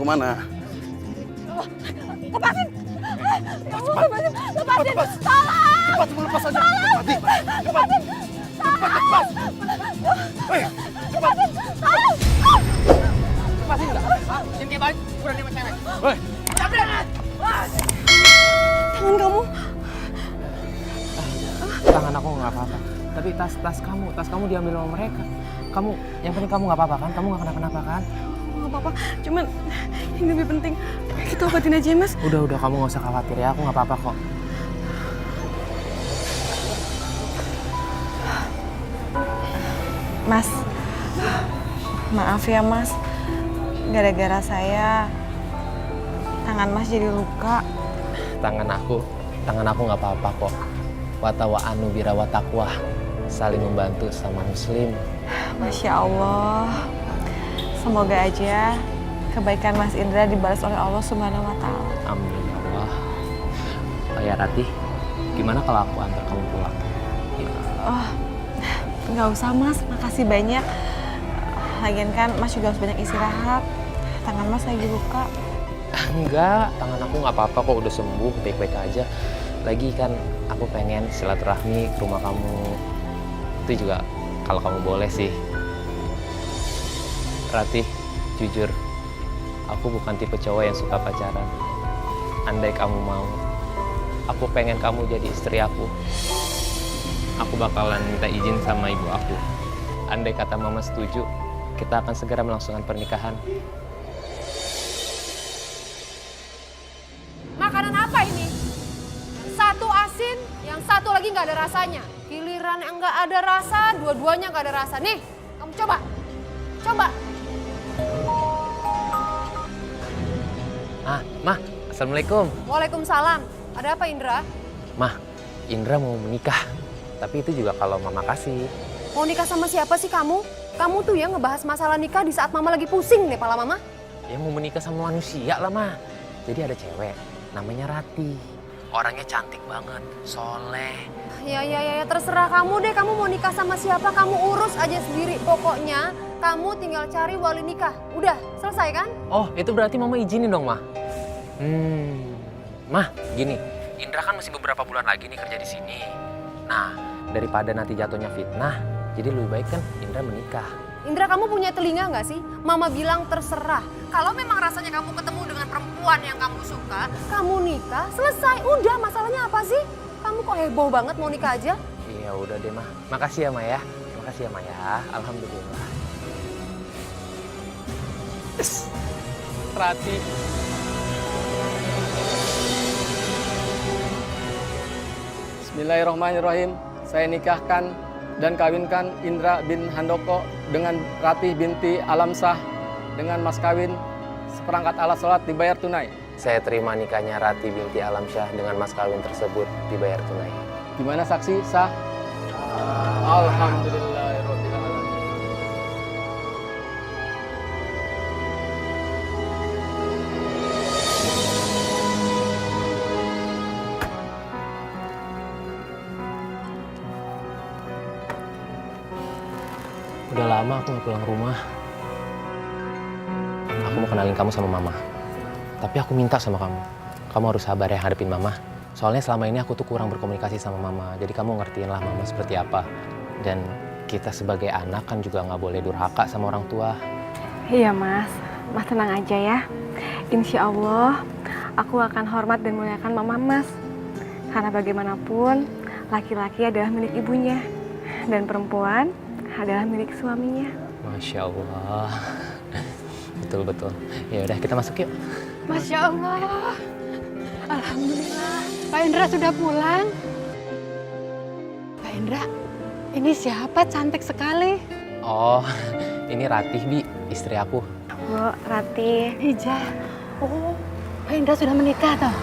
kemana? Lepasin! Ya Allah, lepasin! Lepasin! Cepat! Tolong! Cepat, lepas aja! Lepasin! Cepat! Cepat! Hei, cepat! Tolong! Lepasin nggak? Jangan kayak balik, kurang sama cewek. Hei! Tangan kamu. Tangan aku nggak apa-apa. Tapi tas kamu diambil sama mereka. Kamu, yang penting kamu nggak apa-apa kan? Kamu nggak kenapa-napa kan? Nggak apa-apa, cuman yang lebih penting kita obatin aja ya, Mas. Udah, kamu nggak usah khawatir ya. Aku nggak apa-apa kok. Mas, maaf ya Mas. Gara-gara saya, tangan Mas jadi luka. Tangan aku nggak apa-apa kok. Watawa anu birawa taqwa, saling membantu sama muslim. Masya Allah. Semoga aja kebaikan Mas Indra dibalas oleh Allah Subhanahu wa Ta'ala. Amin ya Allah. Oh ya Ratih, gimana kalau aku antar kamu pulang? Ya. Oh, nggak usah Mas, makasih banyak. Lagian kan Mas juga harus banyak istirahat. Tangan Mas lagi luka. Enggak, tangan aku nggak apa-apa kok, udah sembuh, baik-baik aja. Lagi kan aku pengen silaturahmi ke rumah kamu. Itu juga kalau kamu boleh sih. Ratih, jujur, aku bukan tipe cowok yang suka pacaran. Andai kamu mau, aku pengen kamu jadi istri aku. Aku bakalan minta izin sama ibu aku. Andai kata mama setuju, kita akan segera melangsungkan pernikahan. Makanan apa ini? Satu asin, yang satu lagi nggak ada rasanya. Giliran yang nggak ada rasa, dua-duanya nggak ada rasa. Nih, kamu coba. Coba. Mah, Assalamualaikum. Waalaikumsalam. Ada apa Indra? Mah, Indra mau menikah. Tapi itu juga kalau mama kasih. Mau nikah sama siapa sih kamu? Kamu tuh ya ngebahas masalah nikah di saat mama lagi pusing deh pala mama. Ya mau menikah sama manusia lah, Mah. Jadi ada cewek, namanya Rati. Orangnya cantik banget, soleh. Ya, terserah kamu deh. Kamu mau nikah sama siapa, kamu urus aja sendiri. Pokoknya kamu tinggal cari wali nikah. Udah, selesai kan? Oh, itu berarti mama izinin dong, Mah. Mah, gini. Indra kan masih beberapa bulan lagi nih kerja di sini. Nah, daripada nanti jatuhnya fitnah, jadi lebih baik kan Indra menikah. Indra, kamu punya telinga nggak sih? Mama bilang terserah. Kalau memang rasanya kamu ketemu dengan perempuan yang kamu suka, kamu nikah, selesai. Udah, masalahnya apa sih? Kamu kok heboh banget mau nikah aja? Iya, udah deh, Mah. Makasih ya, Ma ya. Makasih ya, Ma ya. Alhamdulillah. Rati. Bismillahirrahmanirrahim. Saya nikahkan dan kawinkan Indra bin Handoko dengan Ratih binti Alamsyah dengan mas kawin seperangkat alat sholat dibayar tunai. Saya terima nikahnya Rati binti Alamsyah dengan mas kawin tersebut dibayar tunai. Gimana saksi sah? Alhamdulillahirabbil alamin. Udah lama aku gak pulang rumah. Aku mau kenalin kamu sama mama. Tapi aku minta sama kamu. Kamu harus sabar ya hadapin mama. Soalnya selama ini aku tuh kurang berkomunikasi sama mama. Jadi kamu ngertiin lah mama seperti apa. Dan kita sebagai anak kan juga gak boleh durhaka sama orang tua. Iya Mas, Mas tenang aja ya. Insya Allah, aku akan hormat dan muliakan Mama Mas. Karena bagaimanapun, laki-laki adalah milik ibunya. Dan perempuan adalah milik suaminya. Masya Allah. Betul. Ya udah kita masuk yuk. Masya Allah. Alhamdulillah. Pak Indra sudah pulang. Pak Indra, ini siapa cantik sekali? Oh, ini Ratih, Bi, istri aku. Bu, Rati. Hijah. Oh, Pak Indra sudah menikah toh?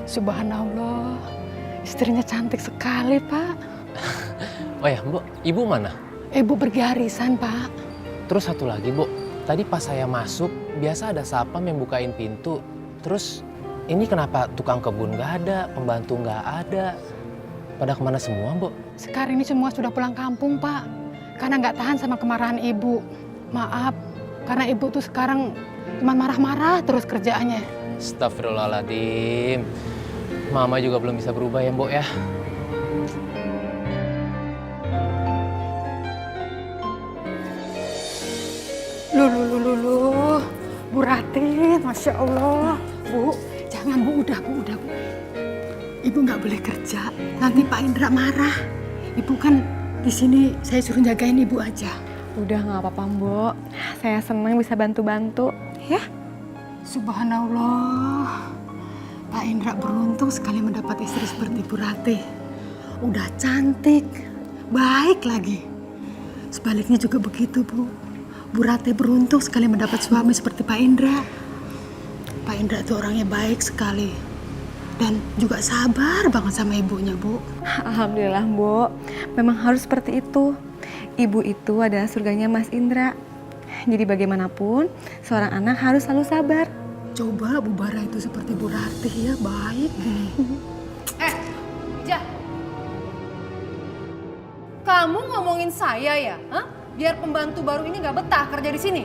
Subhanallah. Istrinya cantik sekali, Pak. Oh ya, Bu, ibu mana? Ibu pergi harisan, Pak. Terus satu lagi, Bu. Tadi pas saya masuk, biasa ada sapam yang bukain pintu. Terus ini kenapa tukang kebun nggak ada, pembantu nggak ada? Pada kemana semua, Bu? Sekarang ini semua sudah pulang kampung, Pak. Karena nggak tahan sama kemarahan ibu. Maaf, karena ibu tuh sekarang Cuma marah-marah terus kerjaannya. Astagfirullahaladzim. Mama juga belum bisa berubah ya, Mbok ya. Lu. Bu Rati, Masya Allah. Bu, jangan Bu, udah Bu. Ibu nggak boleh kerja, nanti Pak Indra marah. Ibu kan di sini saya suruh jagain Ibu aja. Udah nggak apa-apa, Mbok. Saya senang bisa bantu-bantu, ya. Subhanallah. Pak Indra beruntung sekali mendapat istri seperti Bu Rati. Udah cantik, baik lagi. Sebaliknya juga begitu, Bu. Bu Rati beruntung sekali mendapat suami seperti Pak Indra. Pak Indra itu orangnya baik sekali. Dan juga sabar banget sama ibunya, Bu. Alhamdulillah, Mbok. Memang harus seperti itu. Ibu itu adalah surganya Mas Indra. Jadi bagaimanapun, seorang anak harus selalu sabar. Coba Bu Bara itu seperti Bu Rati ya, baik gini. Ija. Kamu ngomongin saya ya? Hah? Biar pembantu baru ini gak betah kerja di sini.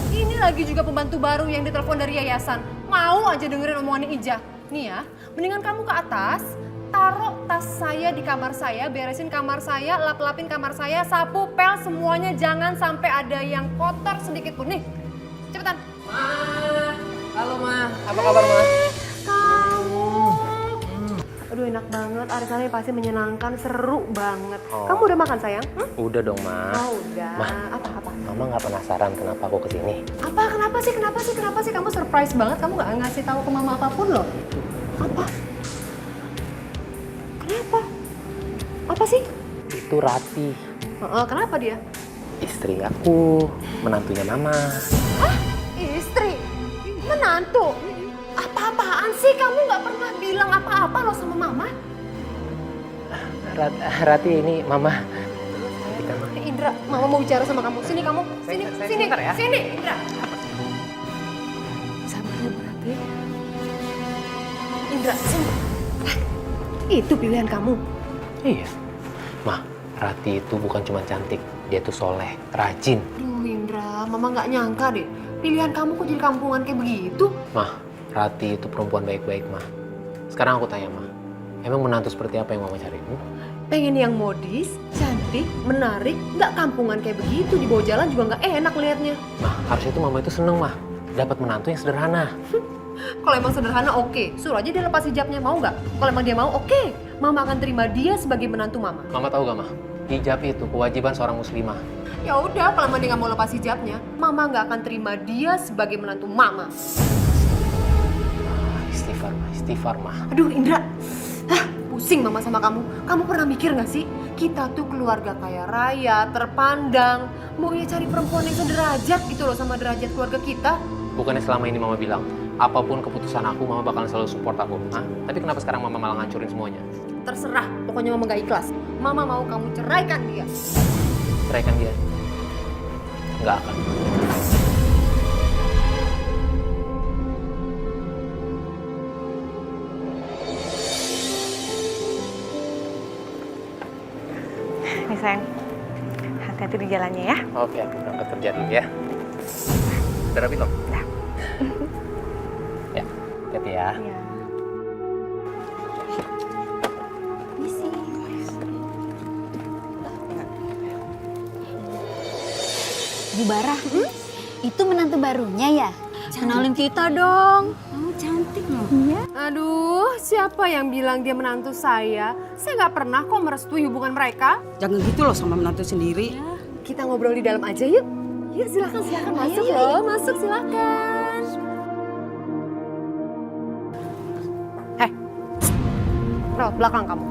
Ini lagi juga pembantu baru yang ditelepon dari yayasan. Mau aja dengerin omongan Ija. Nih ya, mendingan kamu ke atas, taruh tas saya di kamar saya, beresin kamar saya, lap-lapin kamar saya, sapu, pel, semuanya jangan sampai ada yang kotor sedikit pun. Nih, cepetan. Halo, Ma. Apa kabar, Ma? Kamu. Aduh enak banget, arisannya pasti menyenangkan, seru banget. Oh. Kamu udah makan sayang? Udah dong, Ma. Oh udah. Ma. Apa? Mama nggak penasaran kenapa aku kesini? Apa? Kenapa sih? Kamu surprise banget, kamu nggak ngasih tahu ke mama apapun loh. Apa? Kenapa? Apa sih? Itu Rati, Kenapa dia? istri aku, menantunya Mama. Istri? Menantu? Apa-apaan sih? Kamu nggak pernah bilang apa-apa loh sama mama? Rati ini Mama. Indra, mama mau bicara sama kamu. Sini kamu. Sini. sebentar ya. Sini, Indra. Sabar ya Bu Rati. Indra, sini. Itu pilihan kamu. Iya. Ma, Rati itu bukan cuma cantik, dia tuh soleh, rajin. Duh Indra, mama nggak nyangka deh. Pilihan kamu kok jadi kampungan kayak begitu? Ma, Rati itu perempuan baik-baik, Ma. Sekarang aku tanya, Ma. Emang menantu seperti apa yang Mama cari? Pengen yang modis, cantik, menarik, nggak kampungan kayak begitu. Di bawah jalan juga nggak enak liatnya. Ma, harusnya tuh Mama itu seneng, Ma. Dapat menantu yang sederhana. Kalau emang sederhana oke, suruh aja dia lepas hijabnya, mau nggak? Kalau emang dia mau oke, mama akan terima dia sebagai menantu mama. Mama tahu gak, Ma? Hijab itu kewajiban seorang muslimah. Ya udah, kalau emang dia nggak mau lepas hijabnya, mama nggak akan terima dia sebagai menantu mama. Istighfar, Ma. Aduh Indra, pusing mama sama kamu. Kamu pernah mikir nggak sih, kita tuh keluarga kaya raya, terpandang, maunya cari perempuan yang sederajat gitu loh sama derajat keluarga kita. Bukannya selama ini Mama bilang, apapun keputusan aku, Mama bakalan selalu support aku. Hah? Tapi kenapa sekarang Mama malah ngancurin semuanya? Terserah, pokoknya mama nggak ikhlas. Mama mau kamu ceraikan dia. Ceraikan dia? Nggak akan. Nih sayang, hati-hati di jalannya ya. Oke, aku berangkat kerja dulu ya. Udah rapi belum? Udah. Ya, hati-hati ya. Iya. Bu Bara, itu menantu barunya ya? Kenalin kita dong. Oh, cantik loh. Iya. Aduh, siapa yang bilang dia menantu saya? Saya nggak pernah kok merestui hubungan mereka. Jangan gitu loh sama menantu sendiri. Kita ngobrol di dalam aja yuk. Yuk silakan masuk loh, masuk silakan. Lewat belakang kamu.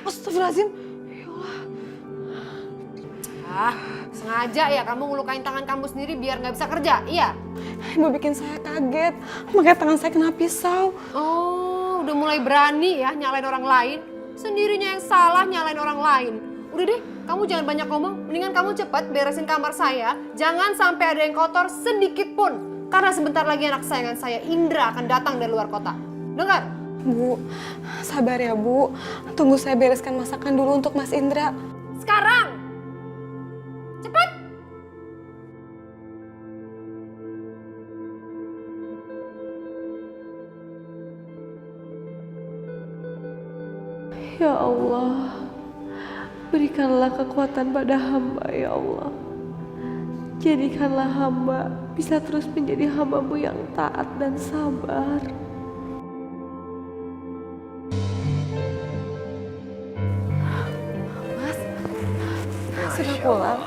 Astagfirullahaladzim. Ya Allah. Sengaja ya kamu ngelukain tangan kamu sendiri biar nggak bisa kerja, iya? Ibu bikin saya kaget, makanya tangan saya kena pisau. Oh, udah mulai berani ya nyalain orang lain. Sendirinya yang salah nyalain orang lain. Udah deh, kamu jangan banyak ngomong. Mendingan kamu cepat beresin kamar saya. Jangan sampai ada yang kotor sedikit pun. Karena sebentar lagi anak sayangan saya, Indra, akan datang dari luar kota. Dengar? Bu, sabar ya Bu. Tunggu saya bereskan masakan dulu untuk Mas Indra. Sekarang! Cepat! Ya Allah, berikanlah kekuatan pada hamba ya Allah. Jadikanlah hamba bisa terus menjadi hamba-Mu yang taat dan sabar. Sudah pulang.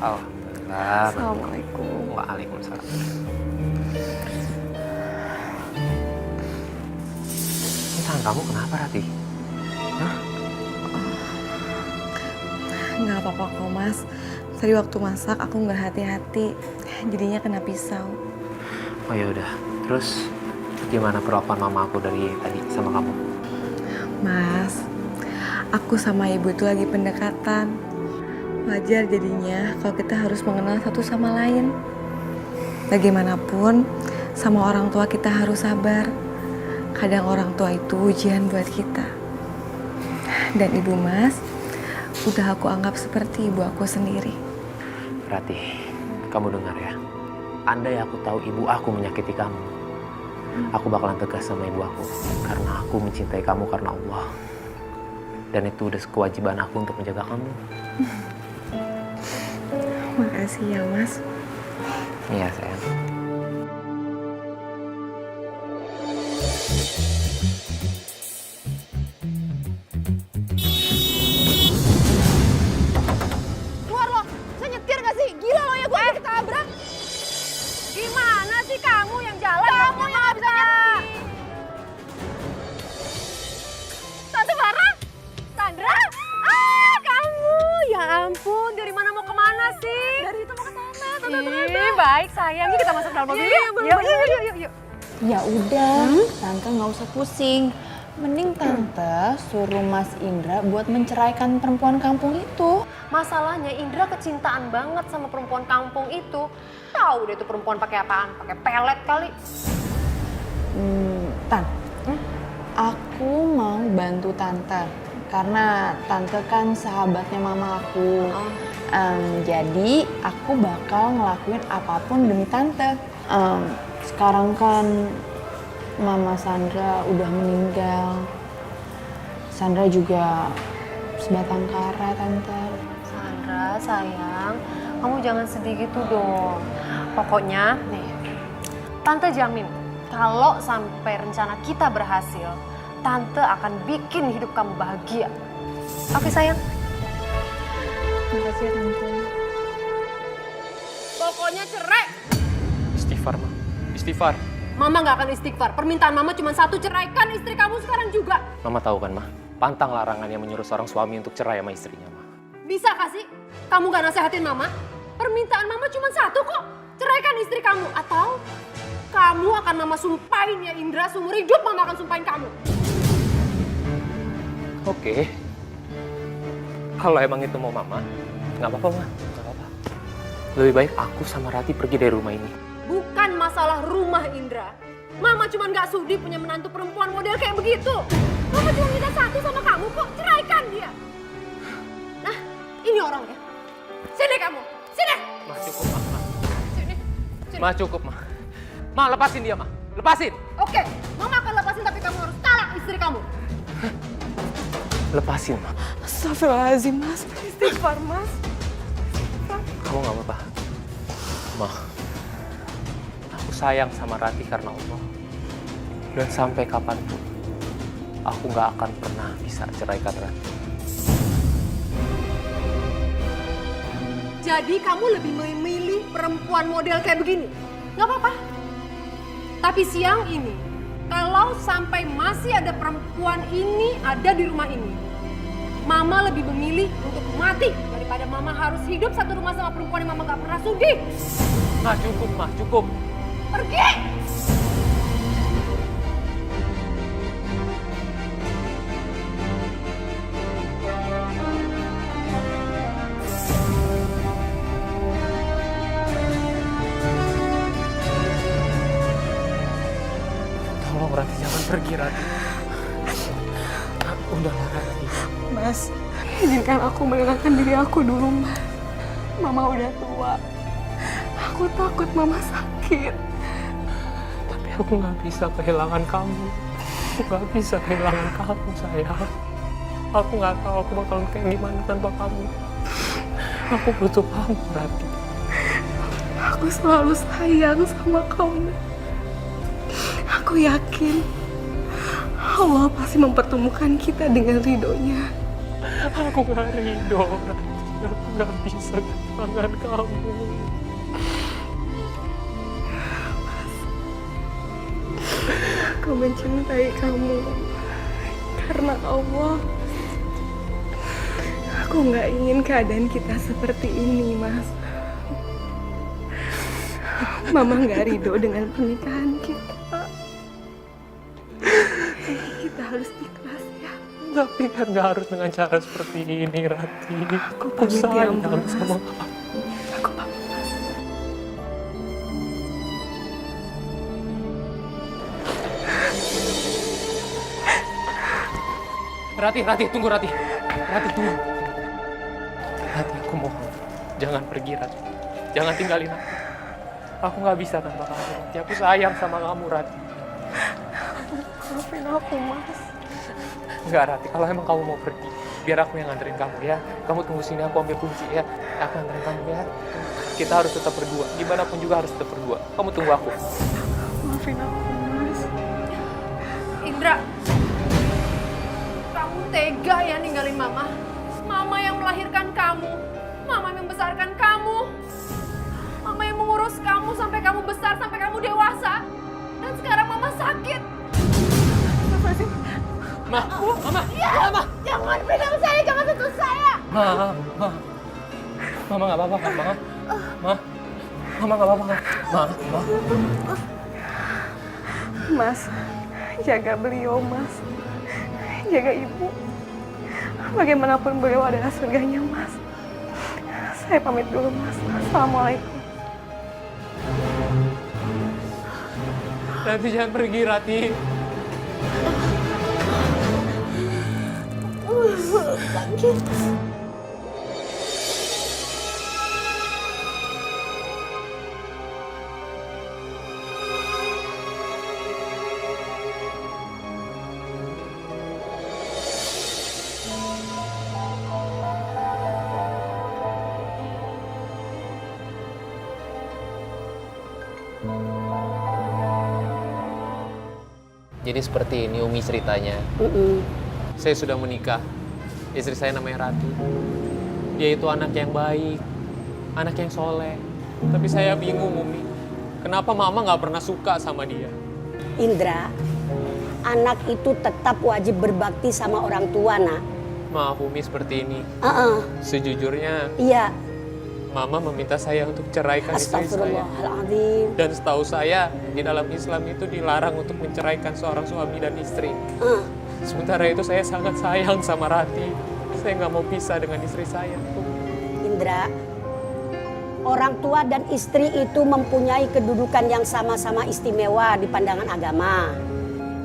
Alhamdulillah. Assalamualaikum. Waalaikumsalam. Ini tangan kamu kenapa, Rati? Hah? Nggak apa-apa kok Mas. Tadi waktu masak aku nggak hati-hati, jadinya kena pisau. Oh ya udah. Terus gimana perlakuan mama aku dari tadi sama kamu? Mas, aku sama ibu itu lagi pendekatan. Wajar jadinya kalau kita harus mengenal satu sama lain. Bagaimanapun, sama orang tua kita harus sabar. Kadang orang tua itu ujian buat kita. Dan ibu Mas, udah aku anggap seperti ibu aku sendiri. Rati, kamu dengar ya. Andai aku tahu ibu aku menyakiti kamu, aku bakalan tegas sama ibu aku. Karena aku mencintai kamu karena Allah. Dan itu udah kewajiban aku untuk menjaga kamu. Makasih ya Mas. Iya sayang. Keluar lo! Bisa nyetir gak sih? Gila lo ya, gue ketabrak! Gimana sih kamu yang jalan? Kamu yang gak bisa nyetir! Tante Farah? Sandra? Ah, kamu! Ya ampun, dari mana mau kemana sih? Dari itu mau ke sana, Tante. Baik sayang, yuk kita masuk dalam mobil yuk. Ya udah, Tante nggak usah pusing. Mending Tante suruh Mas Indra buat menceraikan perempuan kampung itu. Masalahnya Indra kecintaan banget sama perempuan kampung itu. Tahu deh itu perempuan pakai apaan? Pakai pelet kali. Tan, aku mau bantu Tante. Karena Tante kan sahabatnya mama aku. Jadi aku bakal ngelakuin apapun demi Tante. Sekarang kan Mama Sandra udah meninggal. Sandra juga sebatang kara, Tante. Sandra, sayang, kamu jangan sedih gitu dong. Pokoknya, nih, Tante jamin kalau sampai rencana kita berhasil, Tante akan bikin hidup kamu bahagia. Oke sayang? Makasih ya, Tante. Pokoknya cerai. Istighfar, Ma. Istighfar. Mama nggak akan istighfar. Permintaan Mama cuma satu, ceraikan istri kamu sekarang juga. Mama tahu kan, Ma? Pantang larangan yang menyuruh seorang suami untuk cerai sama istrinya, Ma. Bisa kasih? Kamu nggak nasehatin Mama? Permintaan Mama cuma satu kok. Ceraikan istri kamu. Atau kamu akan Mama sumpahin ya Indra, seumur hidup Mama akan sumpahin kamu. Oke. Kalau emang itu mau Mama, nggak apa-apa, Ma. Nggak apa-apa. Lebih baik aku sama Rati pergi dari rumah ini. Bukan masalah rumah Indra. Mama cuma nggak sudi punya menantu perempuan model kayak begitu. Mama cuma minta satu sama kamu kok, ceraikan dia. Nah, ini orangnya. Sini kamu, sini. Ma, cukup, Ma. Sini. Ma, cukup, Ma. Ma, lepasin dia, Ma. Lepasin. Oke, Mama akan lepasin tapi kamu harus talak istri kamu. Lepasin, Ma. Astagfirullahaladzim Mas, istighfar Mas. Kamu nggak apa-apa. Ma, aku sayang sama Rati karena Allah. Dan sampai kapanpun, aku nggak akan pernah bisa ceraikan Rati. Jadi kamu lebih memilih perempuan model kayak begini? Nggak apa-apa. Tapi siang ini, kalau sampai masih ada perempuan ini ada di rumah ini, Mama lebih memilih untuk mati daripada daripada Mama harus hidup satu rumah sama perempuan yang Mama gak pernah sudi. Mah, cukup, Mah, cukup. Pergi! Tolong Rati, jangan pergi Rati. Udahlah Rati. Mas, izinkan aku menenangkan diri aku dulu, Mas. Mama udah tua. Aku takut Mama sakit. Tapi aku nggak bisa kehilangan kamu. Aku nggak bisa kehilangan kamu, sayang. Aku nggak tahu aku bakalan kayak gimana tanpa kamu. Aku butuh kamu, Rati. Aku selalu sayang sama kamu. Aku yakin Allah pasti mempertemukan kita dengan ridhonya. Aku nggak ridho, Rati. Aku nggak bisa kehilangan kamu. Aku mencintai kamu karena Allah. Aku nggak ingin keadaan kita seperti ini, Mas. Mama nggak ridho dengan pernikahan kita. Kita harus ikhlas ya. Tapi kan nggak harus dengan cara seperti ini, Rati. Aku pamit ya, sayang Mas. sama kamu. Aku pamit, Mas. Rati, tunggu Rati. Rati, tunggu. Rati, aku mohon. Jangan pergi, Rati. Jangan tinggalin aku. Aku nggak bisa tanpa kamu, Rati. Aku sayang sama kamu, Rati. Maafin aku, Mas. Enggak, Rati. Kalau emang kamu mau pergi, biar aku yang nganterin kamu ya. Kamu tunggu sini, aku ambil kunci ya. Aku nganterin kamu ya. Kita harus tetap berdua. Gimana pun juga harus tetap berdua. Kamu tunggu aku. Maafin aku, Mas. Indra, kamu tega ya ninggalin Mama. Mama yang melahirkan kamu. Mama yang membesarkan kamu. Mama yang mengurus kamu sampai kamu besar, sampai kamu dewasa. Dan sekarang Mama sakit. Ma, Mama, Ya, Mama. jangan pegang saya, jangan sentuh saya. Mama nggak apa-apa kan, Mama? Mama nggak apa-apa kan? Ma. Mas, jaga beliau, Mas. Jaga ibu. Bagaimanapun beliau adalah surganya, Mas. Saya pamit dulu, Mas. Assalamualaikum. Rati, jangan pergi, Rati. Sakit. Jadi seperti ini Umi ceritanya. Saya sudah menikah. Istri saya namanya Rati. Dia itu anak yang baik, anak yang soleh. Tapi saya bingung, Umi. Kenapa Mama nggak pernah suka sama dia? Indra, anak itu tetap wajib berbakti sama orang tua, nak. Maaf, Umi, seperti ini. Sejujurnya, Iya. Mama meminta saya untuk ceraikan istri saya. Astagfirullahaladzim. Dan setahu saya, di dalam Islam itu dilarang untuk menceraikan seorang suami dan istri. Sementara itu saya sangat sayang sama Rati. Saya nggak mau pisah dengan istri saya. Indra, orang tua dan istri itu mempunyai kedudukan yang sama-sama istimewa di pandangan agama.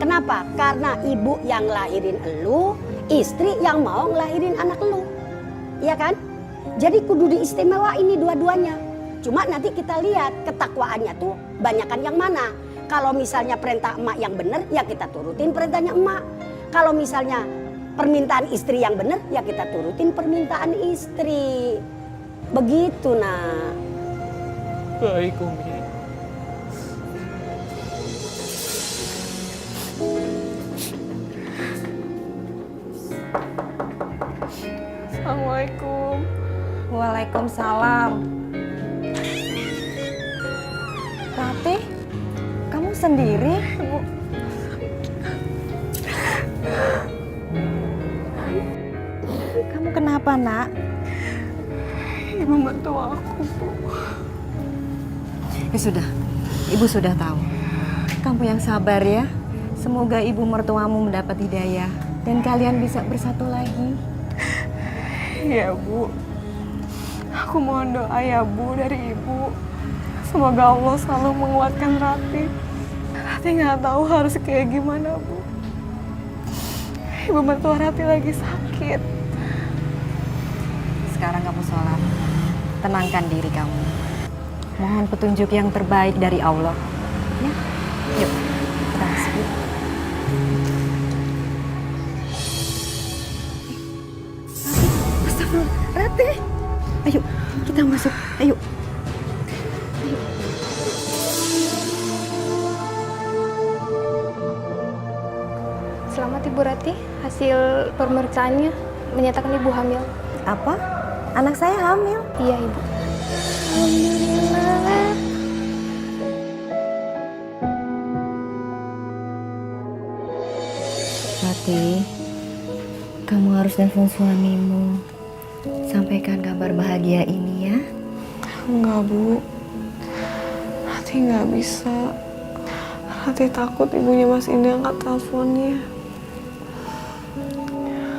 Kenapa? Karena ibu yang lahirin elu, istri yang mau ngelahirin anak elu. Iya kan? Jadi kudu diistimewa ini dua-duanya. Cuma nanti kita lihat ketakwaannya tuh banyakan yang mana. Kalau misalnya perintah emak yang benar, ya kita turutin perintahnya emak. Kalau misalnya permintaan istri yang benar, ya kita turutin permintaan istri. Begitu, nak. Baik, Umi. Assalamualaikum. Waalaikumsalam. Rati, kamu sendiri? Kamu kenapa, nak? ibu mertua aku, Bu. Ya sudah, ibu sudah tahu. Kamu yang sabar ya. Semoga ibu mertuamu mendapat hidayah dan kalian bisa bersatu lagi. Iya, Bu. Aku mohon doa ya, Bu, dari ibu. Semoga Allah selalu menguatkan Ratih. Ratih nggak tahu harus kayak gimana, Bu. Ibu mertua Ratih lagi sakit. Sekarang kamu sholat. Tenangkan diri kamu. Mohon petunjuk yang terbaik dari Allah. Ya, yuk kita masuk. Astagfirullah, Ratih. Ayo, kita masuk. Ayo. Selamat Ibu Ratih, hasil pemeriksaannya menyatakan Ibu hamil. Apa? Anak saya hamil? Iya Ibu. Alhamdulillah. Ratih, kamu harus telepon suamimu. Sampaikan kabar bahagia ini ya. Enggak, Bu. Ratih nggak bisa. Ratih takut ibunya Mas Indra angkat teleponnya.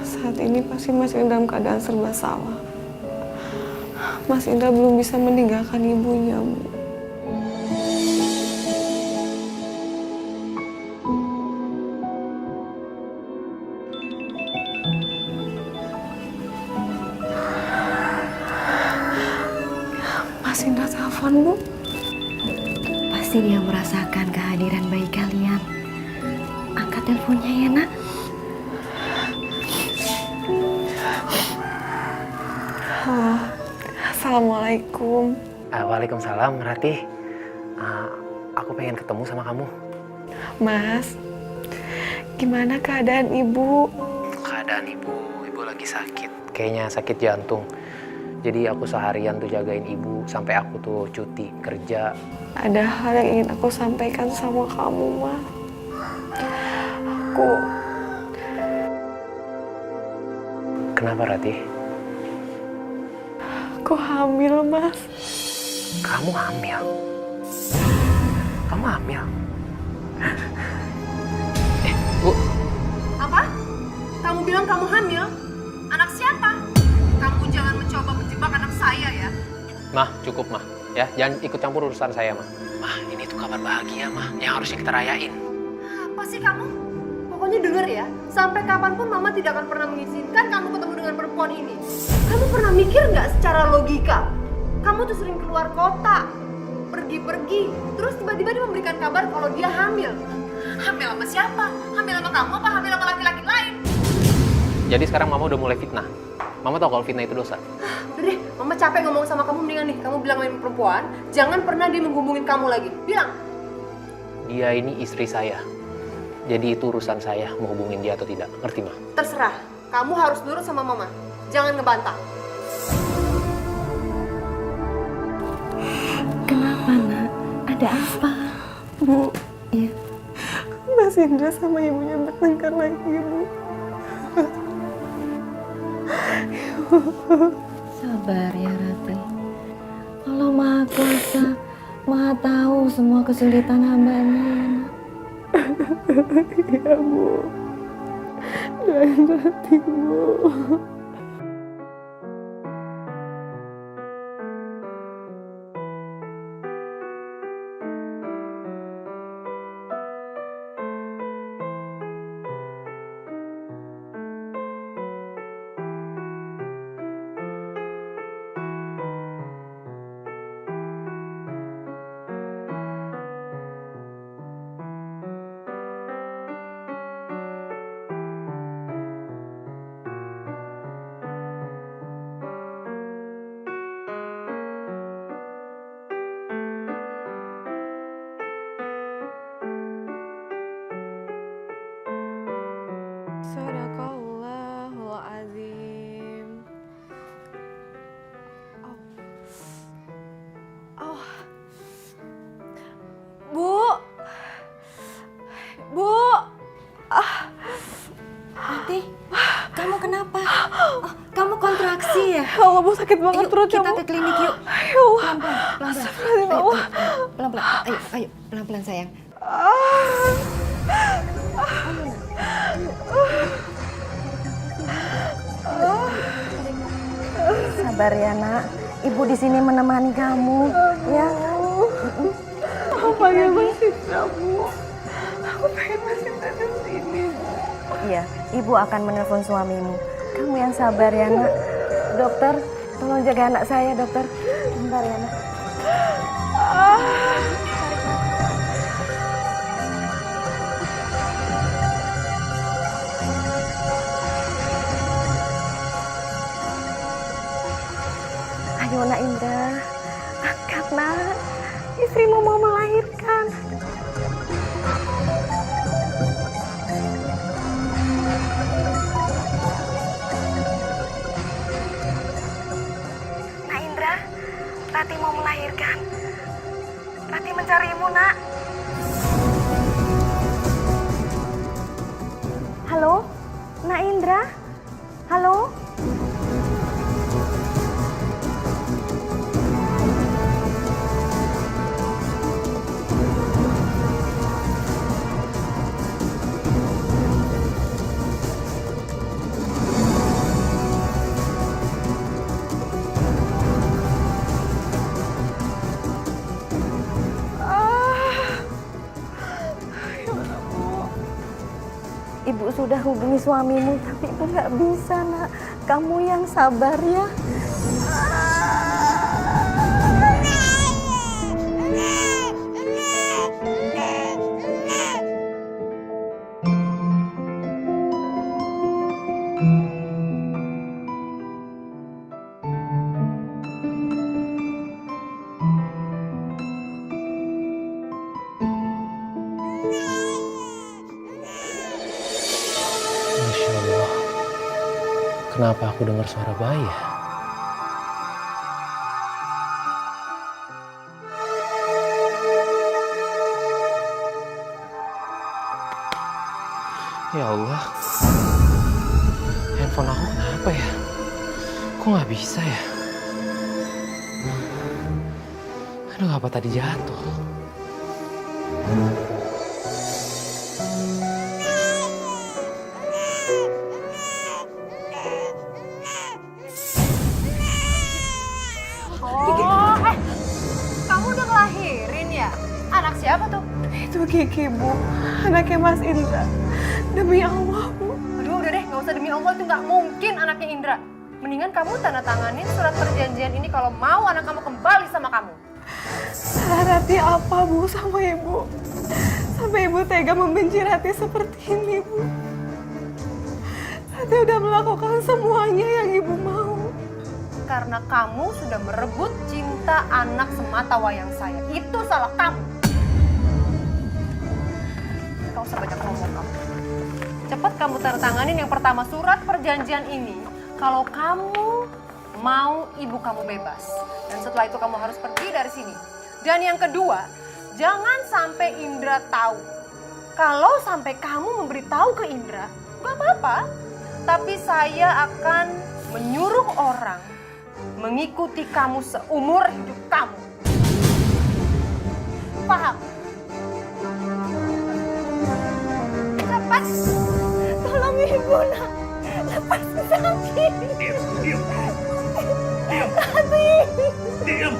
Saat ini pasti Mas Indra dalam keadaan serba salah. Mas Indra belum bisa meninggalkan ibunya, Bu. Mas Indra telepon, Bu. Pasti dia merasakan kehadiran bayi kalian. Angkat teleponnya ya, Nak. Assalamualaikum. Waalaikumsalam, Ratih. Aku pengen ketemu sama kamu. Mas, gimana keadaan ibu? Keadaan ibu lagi sakit. Kayaknya sakit jantung. Jadi aku seharian tuh jagain ibu sampai aku tuh cuti kerja. Ada hal yang ingin aku sampaikan sama kamu, Mas. Kenapa, Ratih? Aku hamil, Mas. Kamu hamil? Kamu hamil? Bu. Apa? Kamu bilang kamu hamil? Anak siapa? Kamu jangan mencoba menjebak anak saya ya. Mah, cukup, Mah. Ya, jangan ikut campur urusan saya, Mah. Mah, ini tuh kabar bahagia, Mah, yang harusnya kita rayain. Apa sih kamu? Pokoknya denger ya, sampai kapanpun Mama tidak akan pernah mengizinkan kamu ketemu dengan perempuan ini. Kamu pernah mikir nggak secara logika? Kamu tuh sering keluar kota, pergi-pergi, terus tiba-tiba dia memberikan kabar kalau dia hamil. Hamil sama siapa? Hamil sama kamu apa hamil sama laki-laki lain? Jadi sekarang Mama udah mulai fitnah. Mama tahu kalau fitnah itu dosa. Udah deh, Mama capek ngomong sama kamu. Mendingan nih, kamu bilang sama perempuan, jangan pernah dia menghubungin kamu lagi. Bilang. Dia ini istri saya. Jadi itu urusan saya mau hubungin dia atau tidak. Ngerti, Mah? Terserah, kamu harus nurut sama Mama. Jangan ngebantah. Kenapa, Nak? Ada apa? Bu, Ya. Mas Indra sama ibunya bertengkar lagi, Bu. Sabar ya, Ratih. Allah Maha Kuasa, Maha tahu semua kesulitan hambanya, ya, Nak. Iya, Bu. Doain Ratih, Bu. sakit banget perutnya, Bu. Kita ke klinik yuk. Ayo. Pelan-pelan. Pelan-pelan. Ayo, pelan-pelan sayang. Sabar ya, Nak. Ibu di sini menemani kamu, ya. Aku pengen Mas Indra, Bu. Aku pengen Mas Indra di sini. Iya, Ibu akan menelpon suamimu. Kamu yang sabar ya, Nak. Dokter, tolong jaga anak saya, dokter. Bentar ya, Nak. Ayo, Nak Indra. Angkat, Nak. Istrimu mau melahirkan. Nak Indra, Rati mau melahirkan. Rati mencarimu, Nak. Halo? Nak Indra? Halo? Ibu sudah hubungi suamimu, tapi Ibu nggak bisa, Nak. Kamu yang sabar ya. Masya Allah, kenapa aku dengar suara bayi ya? Ya Allah, handphone aku kenapa ya? Kok nggak bisa ya? Aduh, apa tadi jatuh? Kamu udah ngelahirin ya? Anak siapa tuh? Itu Kiki, Bu. Anaknya Mas Indra. Demi Allah, Bu. Aduh, udah deh, nggak usah demi Allah, itu nggak mungkin anaknya Indra. Mendingan kamu tanda tanganin surat perjanjian ini kalau mau anak kamu kembali sama kamu. Salah Rati apa, Bu, sama Ibu? Sampai Ibu tega membenci Rati seperti ini, Bu. Rati udah melakukan semuanya yang Ibu mau. Karena kamu sudah merebut cinta anak sematawayang saya. Itu salah kamu. Gak usah banyak ngomong kamu. Cepat kamu tanda tanganin yang pertama surat perjanjian ini. Kalau kamu mau ibu kamu bebas. Dan setelah itu kamu harus pergi dari sini. Dan yang kedua, jangan sampai Indra tahu. Kalau sampai kamu memberitahu ke Indra, gak apa-apa. Tapi saya akan menyuruh orang mengikuti kamu seumur hidup kamu. Paham? Lepas. Tolong ibu, nak. Lepas sakit. Diam. Rati. Diam.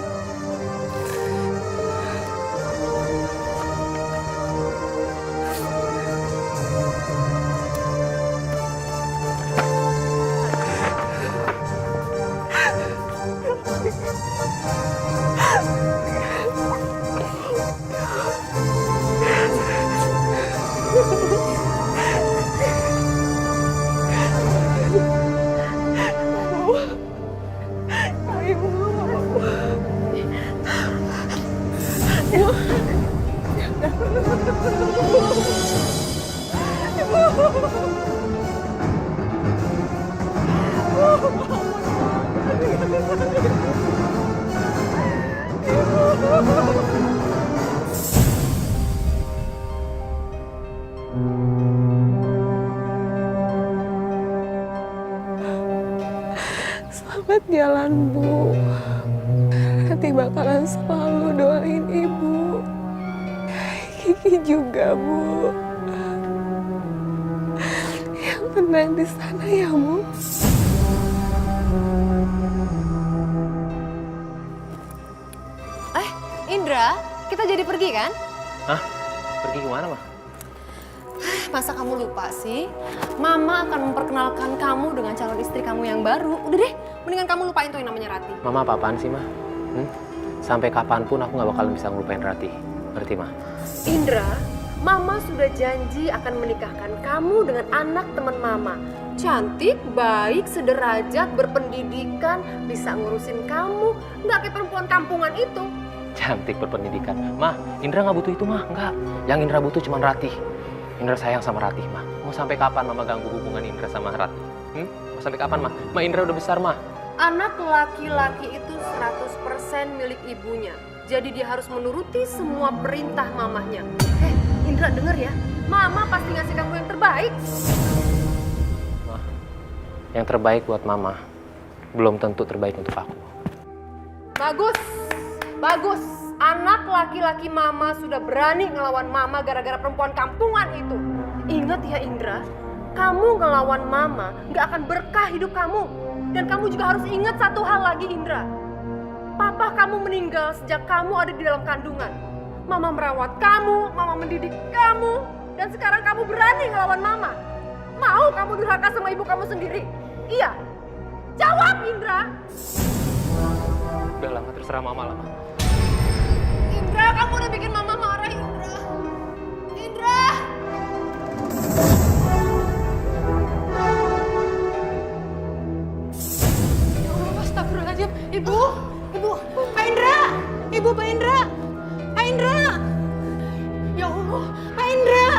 Selamat jalan, selalu doain Ibu. Kiki juga, Bu. Yang tenang di sana ya, Bu. Indra, kita jadi pergi kan? Hah? Pergi kemana, Mah? Masa kamu lupa sih? Mama akan memperkenalkan kamu dengan calon istri kamu yang baru. Udah deh, mendingan kamu lupain tuh yang namanya Rati. Mama apa-apaan sih, Mah? Sampai kapanpun aku nggak bakalan bisa ngelupain Rati. Ngerti, Mah? Indra, Mama sudah janji akan menikahkan kamu dengan anak teman Mama. Cantik, baik, sederajat, berpendidikan, bisa ngurusin kamu. Nggak kayak perempuan kampungan itu. Cantik, berpendidikan. Mah, Indra nggak butuh itu, Mah. Nggak. Yang Indra butuh cuma Ratih. Indra sayang sama Ratih, Mah. Mau sampai kapan Mama ganggu hubungan Indra sama Ratih? Mau sampai kapan, Mah? Mah, Indra udah besar, Mah. Anak laki-laki itu 100% milik ibunya. Jadi dia harus menuruti semua perintah mamahnya. Indra denger ya, Mama pasti ngasih kamu yang terbaik. Mah, yang terbaik buat Mama belum tentu terbaik untuk aku. Bagus, bagus. Anak laki-laki Mama sudah berani ngelawan Mama gara-gara perempuan kampungan itu. Ingat ya Indra, kamu ngelawan Mama gak akan berkah hidup kamu. Dan kamu juga harus ingat satu hal lagi Indra. Papa kamu meninggal sejak kamu ada di dalam kandungan. Mama merawat kamu, Mama mendidik kamu. Dan sekarang kamu berani ngelawan Mama. Mau kamu durhaka sama ibu kamu sendiri? Iya. Jawab Indra. Udah lama terserah Mama lah, Mah. Indra, kamu udah bikin Mama marah, Indra. Indra! Ya Allah, astagfirullahaladzim. Ibu, Pak Indra! Ibu, Pak Indra! Pak Indra! Ya Allah, Pak Indra!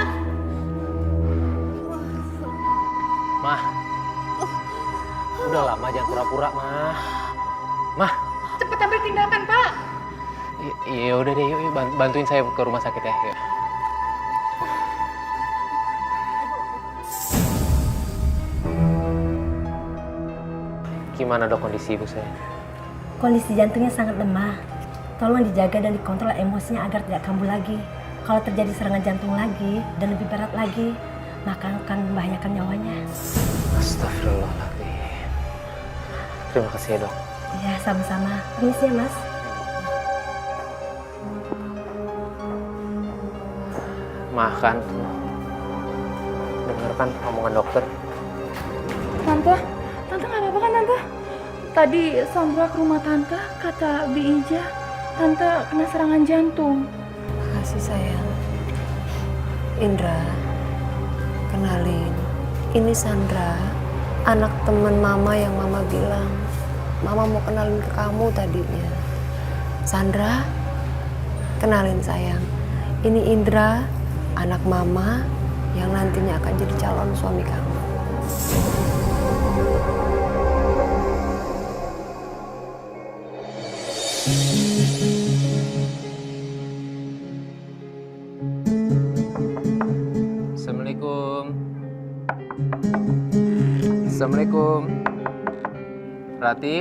Mah, udah lama jangan pura-pura, Mah. Mah. Cepet ambil tindakan, Pak. Iya udah deh, yuk bantuin saya ke rumah sakit ya. Yuk. Gimana dok kondisi ibu saya? Kondisi jantungnya sangat lemah. Tolong dijaga dan dikontrol emosinya agar tidak kambuh lagi. Kalau terjadi serangan jantung lagi dan lebih berat lagi, maka akan membahayakan nyawanya. Astagfirullahaladzim. Terima kasih ya dok. Ya sama-sama. Permisi ya mas. Makan tuh. Dengarkan omongan dokter. Tante nggak apa-apa kan Tante? Tadi Sandra ke rumah Tante, kata Bi Ija, Tante kena serangan jantung. Makasih sayang. Indra, kenalin, ini Sandra, anak teman Mama yang Mama bilang. Mama mau kenalin ke kamu tadinya. Sandra, kenalin sayang, ini Indra, anak Mama yang nantinya akan jadi calon suami kamu. Assalamualaikum. Assalamualaikum. Rati.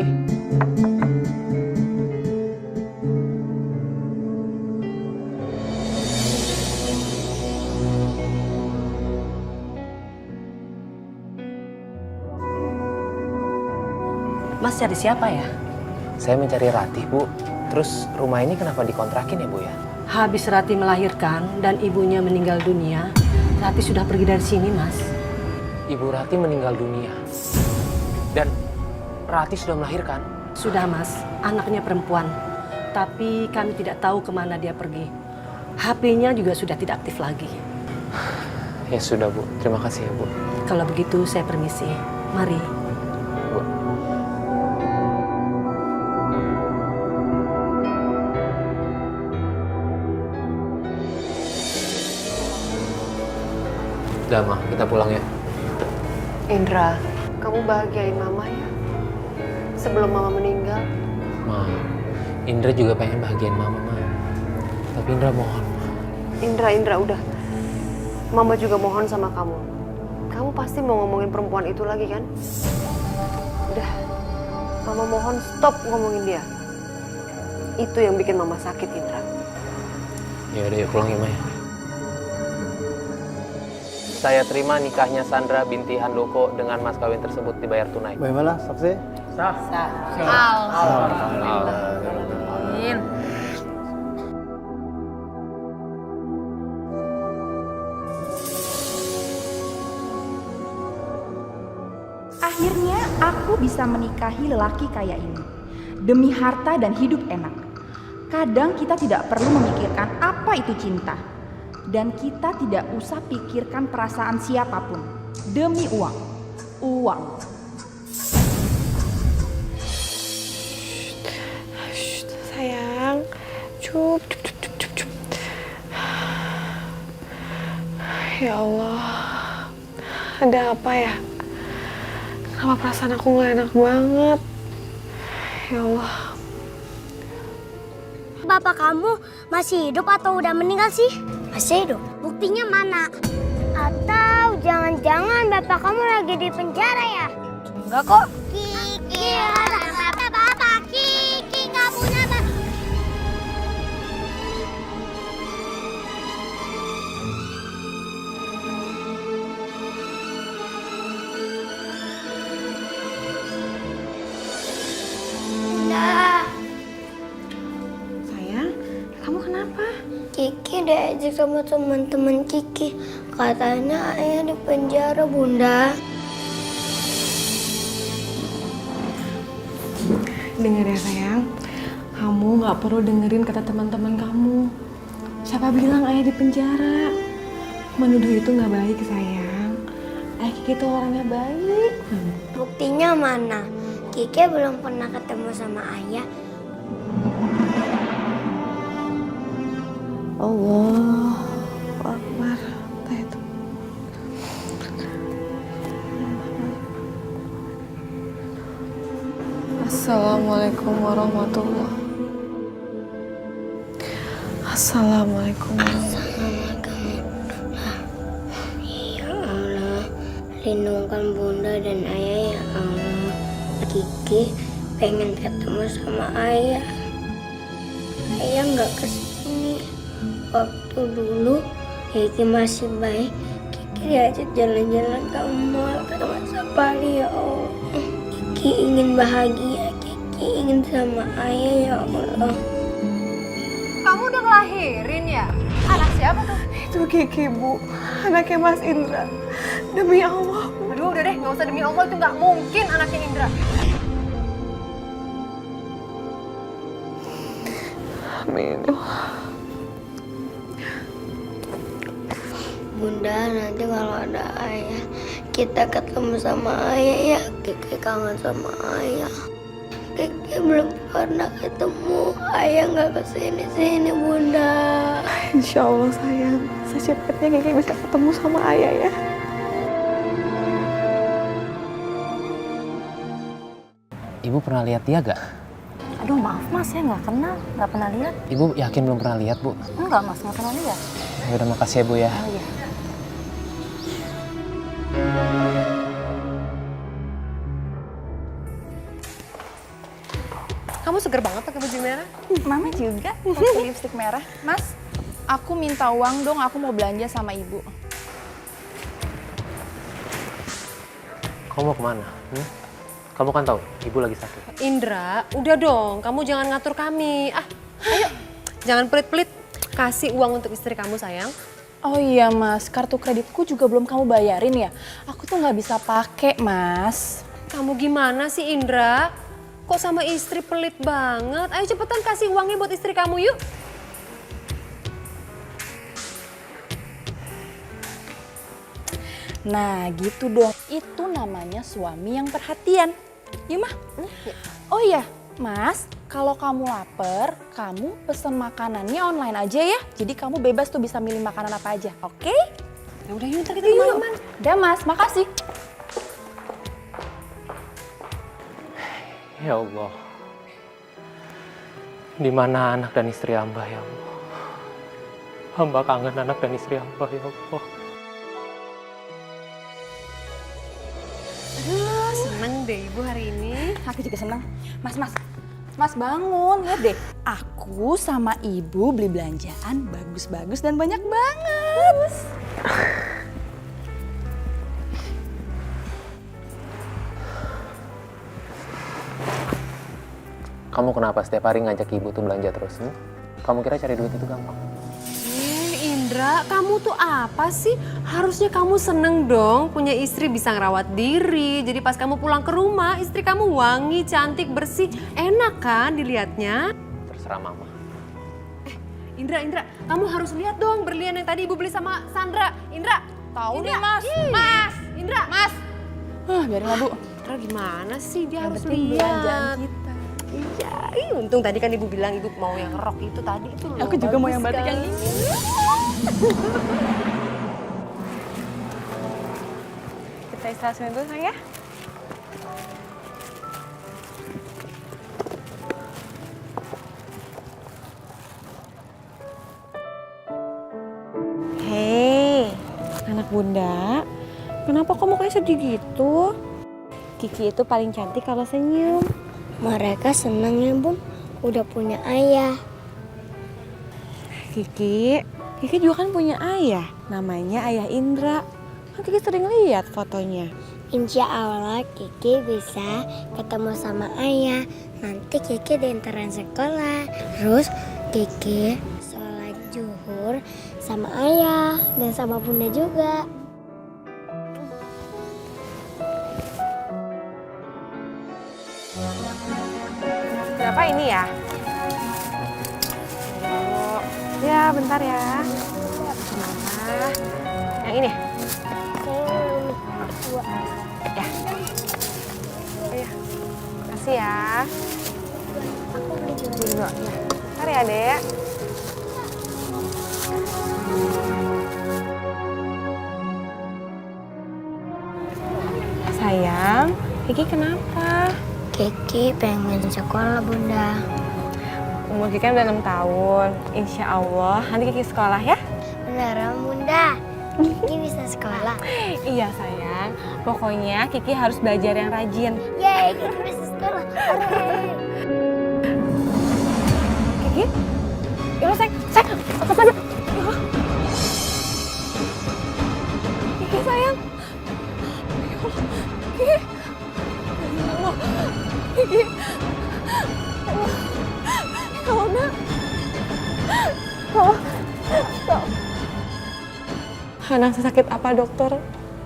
Mas cari siapa ya? Saya mencari Ratih, Bu. Terus rumah ini kenapa dikontrakin ya, Bu ya? Habis Rati melahirkan dan ibunya meninggal dunia, Rati sudah pergi dari sini, Mas. Ibu Rati meninggal dunia. Dan Rati sudah melahirkan? Sudah, Mas. Anaknya perempuan. Tapi kami tidak tahu kemana dia pergi. HP-nya juga sudah tidak aktif lagi. Ya sudah, Bu. Terima kasih ya, Bu. Kalau begitu, saya permisi. Mari. Bu. Udah, Ma. Kita pulang ya. Indra, kamu bahagiain Mama ya? Sebelum Mama meninggal. Ma, Indra juga pengen bahagiain Mama, Ma. Tapi Indra mohon, Ma. Indra, udah. Mama juga mohon sama kamu. Kamu pasti mau ngomongin perempuan itu lagi kan? Udah. Mama mohon stop ngomongin dia. Itu yang bikin mama sakit, Indra. Ya udah, yuk pulang ya, Maya. Saya terima nikahnya Sandra binti Handoko dengan mas kawin tersebut dibayar tunai. Bagaimana, saksi? Sah. Alhamdulillah. Akhirnya aku bisa menikahi lelaki kaya ini. Demi harta dan hidup enak. Kadang kita tidak perlu memikirkan apa itu cinta. Dan kita tidak usah pikirkan perasaan siapapun. Demi uang. Uang. Sayang, cup. Ya Allah, ada apa ya? Kenapa perasaan aku gak enak banget? Ya Allah. Bapak kamu masih hidup atau udah meninggal sih? Masih hidup. Buktinya mana? Atau jangan-jangan bapak kamu lagi di penjara ya? Enggak kok. Kiki ada bapak. Kiki nggak punya bapak. Nah. Sayang, kamu kenapa? Kiki diajak sama teman-teman Kiki. Katanya ayah di penjara, Bunda. Dengar ya sayang, kamu gak perlu dengerin kata teman-teman kamu. Siapa bilang ayah di penjara? Menuduh itu gak baik sayang. Ayah Kiki itu orangnya baik. Buktinya mana? Kiki belum pernah ketemu sama ayah. Allah Akbar. Assalamualaikum warahmatullahi. Assalamualaikum warahmatullahi. Ya Allah, lindungkan Bunda dan ayah ya Allah. Kiki pengen ketemu sama ayah. Ayah nggak kesini. Waktu dulu Kiki masih baik. Kiki diajak jalan-jalan ke mall ketemu Sapari ya Allah. Kiki ingin bahagia. Kiki ingin sama ayah ya Allah. Kamu udah ngelahirin ya? Anak siapa tuh? Itu Kiki, Bu. Anaknya Mas Indra. Demi Allah. Aduh udah deh, nggak usah demi Allah, itu nggak mungkin anaknya Indra. Amin. Bunda, nanti kalau ada ayah, kita ketemu sama ayah ya. Kiki kangen sama ayah. Kiki belum pernah ketemu. Ayah nggak kesini-sini, Bunda. Insya Allah sayang, secepatnya Kiki bisa ketemu sama ayah ya. Ibu pernah lihat dia gak? Aduh maaf mas, saya nggak kenal, nggak pernah lihat. Ibu yakin belum pernah lihat, Bu? Enggak mas, nggak pernah lihat. Ya udah, makasih ya, Bu ya. Oh iya. Kamu seger banget pakai baju merah. Mama juga pakai lipstik merah. Mas, aku minta uang dong, aku mau belanja sama ibu. Kamu mau kemana? Kamu kan tahu, Ibu lagi sakit. Indra, udah dong, kamu jangan ngatur kami. Ayo, jangan pelit-pelit. Kasih uang untuk istri kamu, sayang. Oh iya mas, kartu kreditku juga belum kamu bayarin ya? Aku tuh nggak bisa pakai mas. Kamu gimana sih Indra? Kok sama istri pelit banget? Ayo cepetan kasih uangnya buat istri kamu yuk. Nah gitu dong, itu namanya suami yang perhatian. Ya mah? Oh iya, mas, kalau kamu lapar, kamu pesen makanannya online aja ya. Jadi kamu bebas tuh bisa milih makanan apa aja, oke? Ya udah yuk, ntar kita kemalaman. Udah mas, makasih. Ya Allah, di mana anak dan istri hamba ya Allah? Hamba kangen anak dan istri hamba ya Allah. Aduh, seneng deh ibu hari ini. Aku juga senang. Mas, Mas bangun, lihat deh. Aku sama ibu beli belanjaan bagus-bagus dan banyak banget. Kamu kenapa setiap hari ngajak ibu tuh belanja terus? Kamu kira cari duit itu gampang? Indra, kamu tuh apa sih? Harusnya kamu seneng dong punya istri bisa ngerawat diri. Jadi pas kamu pulang ke rumah, istri kamu wangi, cantik, bersih. Enak kan dilihatnya? Terserah mama. Indra, kamu harus lihat dong berlian yang tadi ibu beli sama Sandra. Indra, tahu nih Mas. Mas, Indra. Mas. Biarin lah Bu. Indra gimana sih? Dia harus penting lihat. belanjaan kita. Iya, untung tadi kan ibu bilang ibu mau yang rok itu tadi itu loh. Aku juga mau yang batik yang ini. Kita istirahat dulu sayang ya. Hei, anak bunda, kenapa kamu kayak sedih gitu? Kiki itu paling cantik kalau senyum. Mereka senang ya Bun, udah punya ayah. Kiki juga kan punya ayah, namanya Ayah Indra. Kan Kiki sering lihat fotonya. Insya Allah Kiki bisa ketemu sama ayah. Nanti Kiki diantarin sekolah. Terus Kiki sholat zuhur sama ayah dan sama bunda juga. Berapa ini ya? Ya, bentar ya. Nah, yang ini. Ya. Iya. Kasih ya. Aku beli dua. Ya. Bentar ya, Dek. Sayang, Kiki kenapa? Kiki pengen sekolah Bunda. Umur Kiki kan udah 6 tahun. Insya Allah nanti Kiki sekolah ya. Beneran Bunda? Kiki bisa sekolah? Iya sayang. Pokoknya Kiki harus belajar yang rajin. Yeay, Kiki bisa sekolah. Kiki? Ya Allah sayang. Apa aja? Kiki sayang. Ya Allah. Kiki. Ya Allah. Kiki. Kalau nak. Anak saya sakit apa dokter?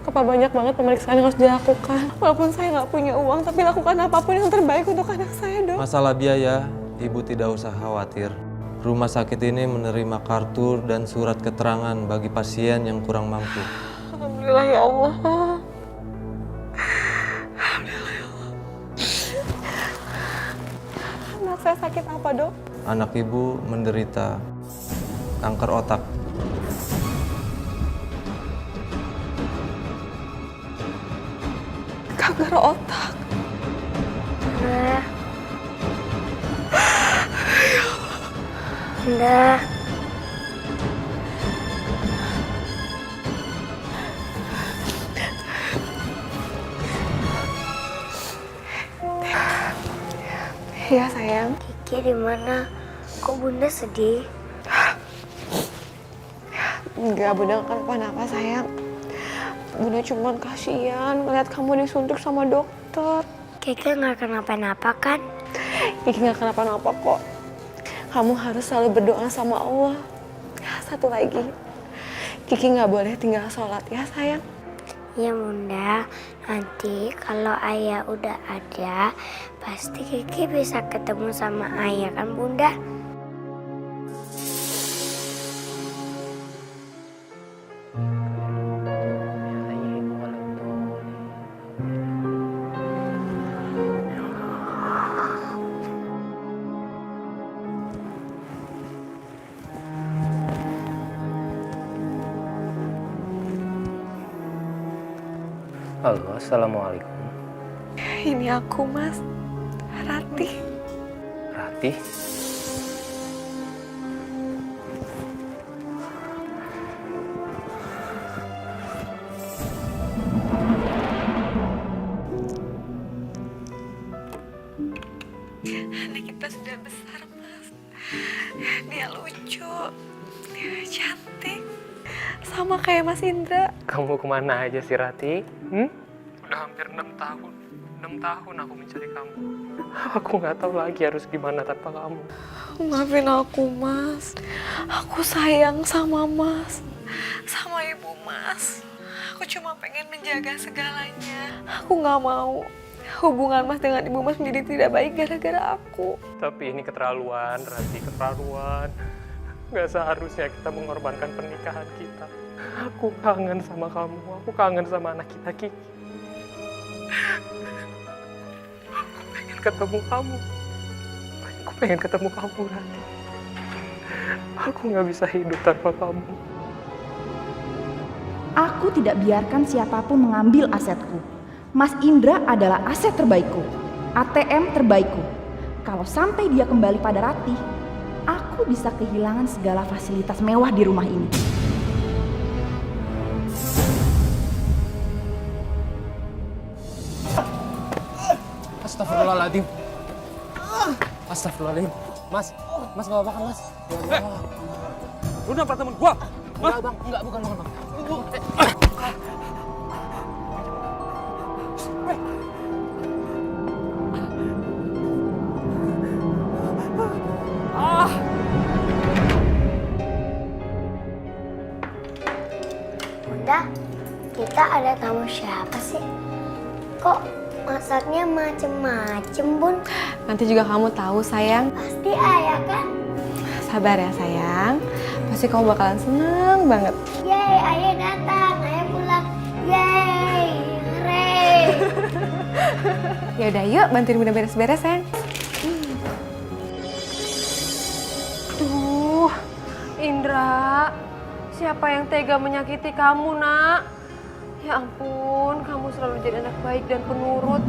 Apa banyak banget pemeriksaan yang harus dilakukan? Walaupun saya nggak punya uang, tapi lakukan apapun yang terbaik untuk anak saya, dok. Masalah biaya, ibu tidak usah khawatir. Rumah sakit ini menerima kartu dan surat keterangan bagi pasien yang kurang mampu. Alhamdulillah ya Allah. Alhamdulillah ya Allah. Anak saya sakit apa, dok? Anak ibu menderita kanker otak. Kanker otak. Bunda. Iya sayang. Kiki di mana? Kok Bunda sedih? Enggak, Bunda nggak kenapa-napa sayang. Bunda cuma kasihan ngeliat kamu disuntik sama dokter. Kiki nggak kenapa-napa kan? Kiki nggak kenapa-napa kok. Kamu harus selalu berdoa sama Allah. Satu lagi, Kiki nggak boleh tinggal sholat ya sayang. Ya Bunda, nanti kalau ayah udah ada, pasti Kiki bisa ketemu sama ayah kan Bunda? Halo, assalamualaikum. Ini aku Mas, Ratih. Ratih? Nanti kita dia lucu, cantik, sama kayak Mas Indra. Kamu kemana aja sih Rati? Udah hampir 6 tahun. 6 tahun aku mencari kamu. Aku nggak tahu lagi harus gimana tanpa kamu. Maafin aku, Mas. Aku sayang sama Mas, sama Ibu Mas. Aku cuma pengen menjaga segalanya. Aku nggak mau hubungan Mas dengan Ibu Mas menjadi tidak baik gara-gara aku. Tapi ini keterlaluan, Rati, keterlaluan. Nggak seharusnya kita mengorbankan pernikahan kita. Aku kangen sama kamu, aku kangen sama anak kita, Kiki. Aku pengen ketemu kamu. Aku pengen ketemu kamu, Rati. Aku nggak bisa hidup tanpa kamu. Aku tidak biarkan siapapun mengambil asetku. Mas Indra adalah aset terbaikku, ATM terbaikku. Kalau sampai dia kembali pada Ratih, aku bisa kehilangan segala fasilitas mewah di rumah ini. Astagfirullahaladzim. Astagfirullahaladzim. Mas gak apa-apa kan, Mas? Lu nampak temen gua? Enggak, Bang. Enggak, bukan, Bang. Bunda, kita ada tamu siapa sih? Kok masaknya macem-macem, Bun? Nanti juga kamu tahu, sayang. Pasti ayah kan? Sabar ya, sayang. Pasti kamu bakalan seneng banget. Yeay, ayah datang, ayah pulang. Yeay, hooray. Ya udah, yuk bantuin Bunda beres-beres, sayang. Duh, Indra, siapa yang tega menyakiti kamu, Nak? Ya ampun, kamu selalu jadi anak baik dan penurut.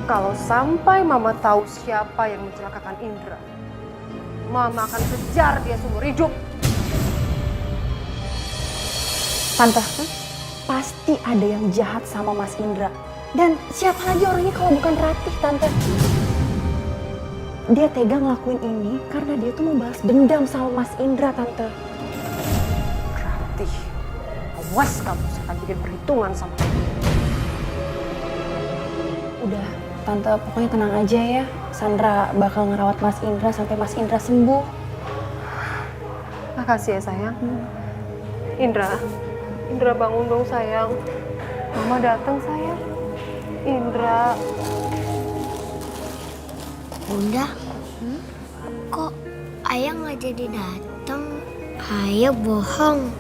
Kalau sampai Mama tahu siapa yang mencelakakan Indra, Mama akan kejar dia seumur hidup. Tante, pasti ada yang jahat sama Mas Indra. Dan siapa lagi orangnya kalau bukan Ratih, Tante? Dia tega ngelakuin ini karena dia tuh mau balas dendam sama Mas Indra, Tante. Ratih, awas kamu, saya akan bikin perhitungan sama kamu. Udah, Tante, pokoknya tenang aja ya. Sandra bakal ngerawat Mas Indra sampai Mas Indra sembuh. Makasih ya, sayang. Indra bangun dong, sayang. Mama datang, sayang. Indra. Bunda, kok ayah nggak jadi datang? Ayah bohong.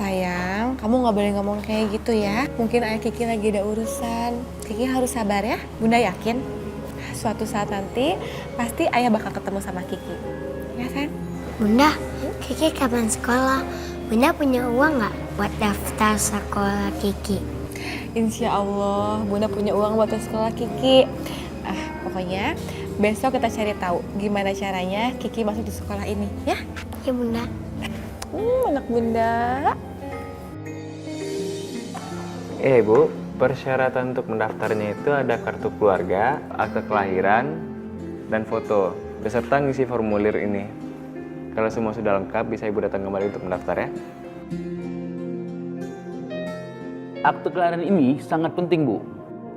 Sayang, kamu nggak boleh ngomong kayak gitu ya. Mungkin ayah Kiki lagi ada urusan. Kiki harus sabar ya. Bunda yakin suatu saat nanti pasti ayah bakal ketemu sama Kiki. Ya, sayang? Bunda, Kiki kapan sekolah? Bunda punya uang nggak buat daftar sekolah Kiki? Insya Allah, Bunda punya uang buat sekolah Kiki. Pokoknya besok kita cari tahu gimana caranya Kiki masuk di sekolah ini, ya? Ya, Bunda. Anak Bunda. Bu, persyaratan untuk mendaftarnya itu ada kartu keluarga, akte kelahiran, dan foto, beserta ngisi formulir ini. Kalau semua sudah lengkap, bisa Ibu datang kembali untuk mendaftar ya. Akte kelahiran ini sangat penting, Bu.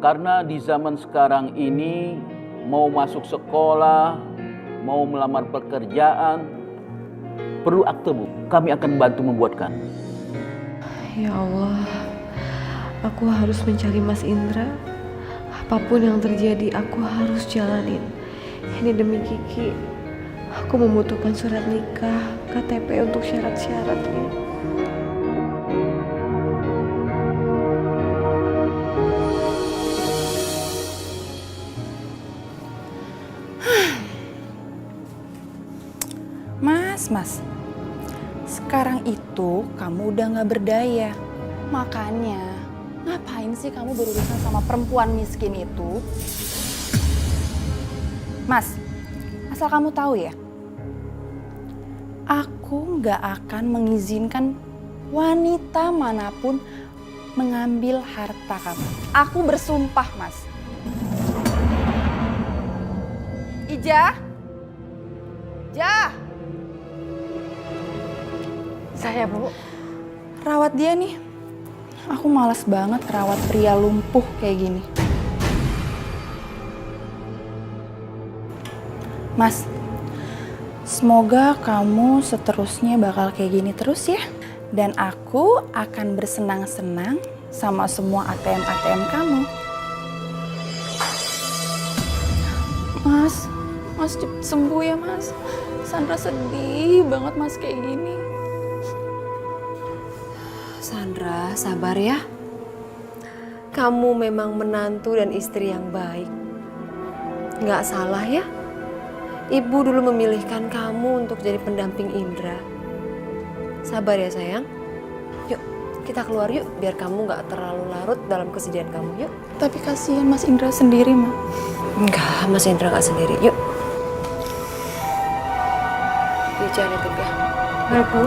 Karena di zaman sekarang ini, mau masuk sekolah, mau melamar pekerjaan, perlu akte, Bu. Kami akan bantu membuatkan. Ya Allah, aku harus mencari Mas Indra. Apapun yang terjadi, aku harus jalanin. Ini demi Kiki. Aku membutuhkan surat nikah, KTP untuk syarat-syaratnya. Mas, sekarang itu kamu udah gak berdaya. Makanya, ngapain sih kamu berurusan sama perempuan miskin itu? Mas, asal kamu tahu ya, aku gak akan mengizinkan wanita manapun mengambil harta kamu. Aku bersumpah, Mas. Ija? Saya, Bu. Rawat dia nih. Aku malas banget rawat pria lumpuh kayak gini. Mas, semoga kamu seterusnya bakal kayak gini terus ya. Dan aku akan bersenang-senang sama semua ATM kamu. Mas cepet sembuh ya Mas. Sandra sedih banget Mas kayak gini. Sandra, sabar ya. Kamu memang menantu dan istri yang baik. Nggak salah ya. Ibu dulu memilihkan kamu untuk jadi pendamping Indra. Sabar ya sayang. Yuk, kita keluar yuk biar kamu nggak terlalu larut dalam kesedihan kamu. Yuk. Tapi kasihan Mas Indra sendiri, Ma. Enggak, Mas Indra nggak sendiri. Yuk. Yuk, jangan tegak. Baik, Bu.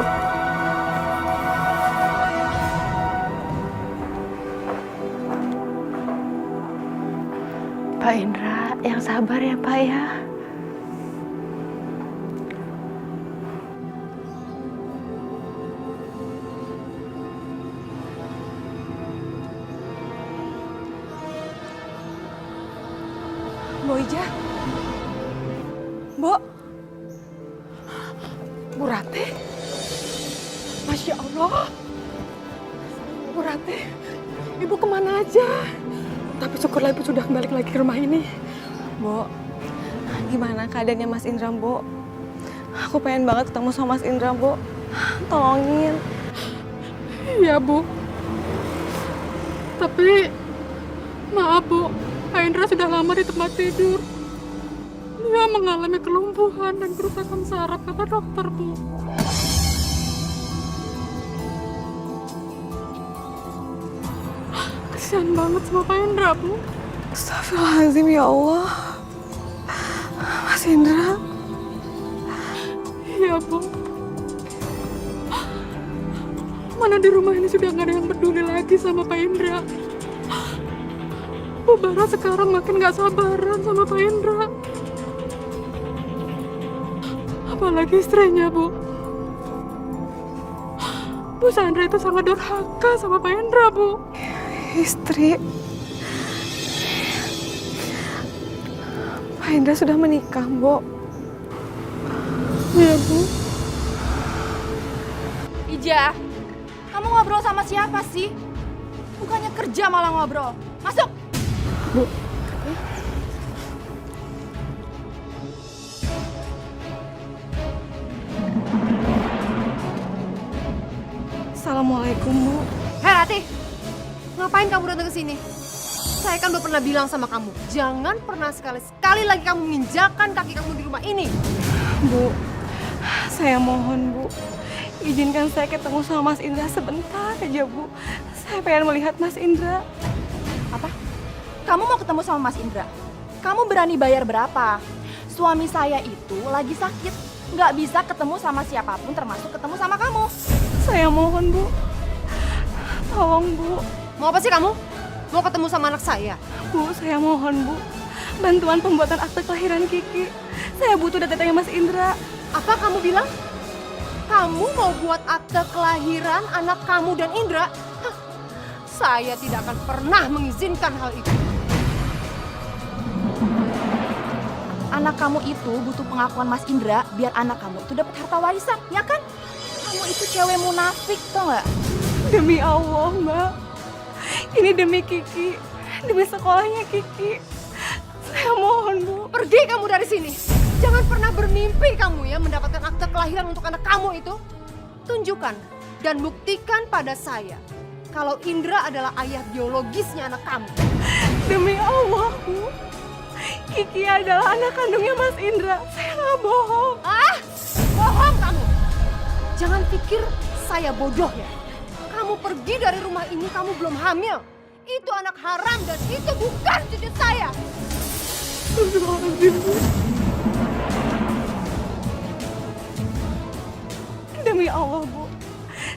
Pak Indra, yang sabar ya Pak ya. Bu Ija, Bu Ratih, Masya Allah, Bu Ratih, Ibu kemana aja? Tapi syukurlah Ibu sudah balik lagi ke rumah ini. Bu, gimana keadaannya Mas Indra, Bu? Aku pengen banget ketemu sama Mas Indra, Bu. Tolongin. Iya, Bu. Tapi, maaf, Bu. Pak Indra sudah lama di tempat tidur. Dia mengalami kelumpuhan dan kerusakan saraf, kata dokter, Bu. Kasihan banget sama Pak Indra, Bu. Astagfirullahaladzim, ya Allah. Mas Indra. Iya, Bu. Mana di rumah ini sudah nggak ada yang peduli lagi sama Pak Indra. Bu Bara sekarang makin gak sabaran sama Pak Indra. Apalagi istrinya, Bu. Bu Sandra itu sangat durhaka sama Pak Indra, Bu. Istri. Pak Indra sudah menikah, Bu. Iya, Bu. Ija, kamu ngobrol sama siapa sih? Bukannya kerja malah ngobrol. Masuk! Bu. Assalamualaikum, Bu. Hei Ratih, ngapain kamu datang ke sini? Saya kan udah pernah bilang sama kamu, jangan pernah sekali-sekali lagi kamu menginjakan kaki kamu di rumah ini. Bu, saya mohon, Bu. Izinkan saya ketemu sama Mas Indra sebentar aja, Bu. Saya pengen melihat Mas Indra. Apa? Kamu mau ketemu sama Mas Indra? Kamu berani bayar berapa? Suami saya itu lagi sakit. Nggak bisa ketemu sama siapapun termasuk ketemu sama kamu. Saya mohon, Bu. Tolong, Bu. Mau apa sih kamu? Mau ketemu sama anak saya? Bu, saya mohon, Bu. Bantuan pembuatan akte kelahiran Kiki. Saya butuh datanya Mas Indra. Apa kamu bilang? Kamu mau buat akte kelahiran anak kamu dan Indra? Hah, saya tidak akan pernah mengizinkan hal itu. Anak kamu itu butuh pengakuan Mas Indra biar anak kamu itu dapat harta warisan, ya kan? Kamu itu cewek munafik, tau nggak? Demi Allah, Mbak. Ini demi Kiki. Demi sekolahnya Kiki. Saya mohon, Bu. Pergi kamu dari sini. Jangan pernah bermimpi kamu ya mendapatkan akte kelahiran untuk anak kamu itu. Tunjukkan dan buktikan pada saya kalau Indra adalah ayah biologisnya anak kamu. Demi Allah, Bu. Kiki adalah anak kandungnya Mas Indra. Saya nggak bohong. Ah, bohong kamu. Jangan pikir saya bodoh ya. Kamu pergi dari rumah ini, kamu belum hamil. Itu anak haram dan itu bukan cucu saya. Demi Allah, Bu.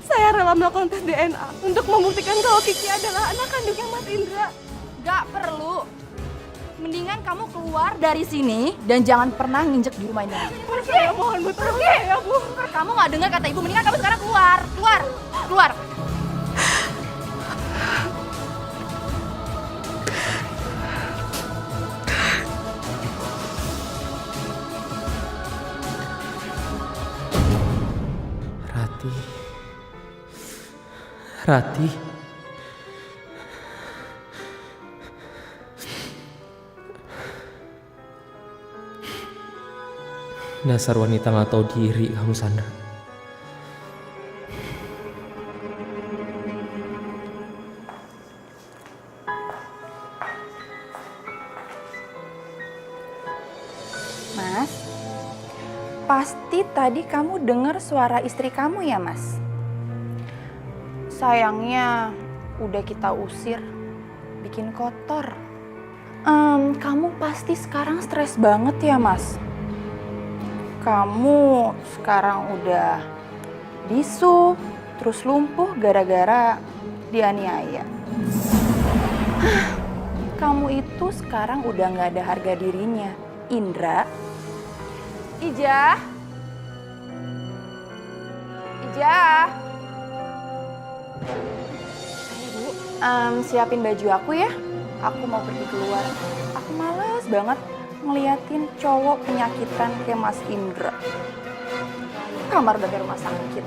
Saya rela melakukan tes DNA untuk membuktikan kalau Kiki adalah anak kandungnya Mas Indra. Gak perlu. Mendingan kamu keluar dari sini dan jangan pernah nginjek di rumah ini. Saya mohon, Bu. Tolong saya, Bu. Kamu nggak dengar kata ibu, mendingan kamu sekarang keluar. Keluar. Keluar. Rati. Dasar wanita nggak tahu diri kamu, Sandra. Mas, pasti tadi kamu dengar suara istri kamu ya, Mas? Sayangnya udah kita usir, bikin kotor. Kamu pasti sekarang stres banget ya, Mas? Kamu sekarang udah bisu, terus lumpuh gara-gara dianiaya. Kamu itu sekarang udah gak ada harga dirinya. Indra. Ija. Siapin baju aku ya. Aku mau pergi keluar. Aku males banget ngeliatin cowok penyakitan kayak Mas Indra. Kamar dari rumah sakit.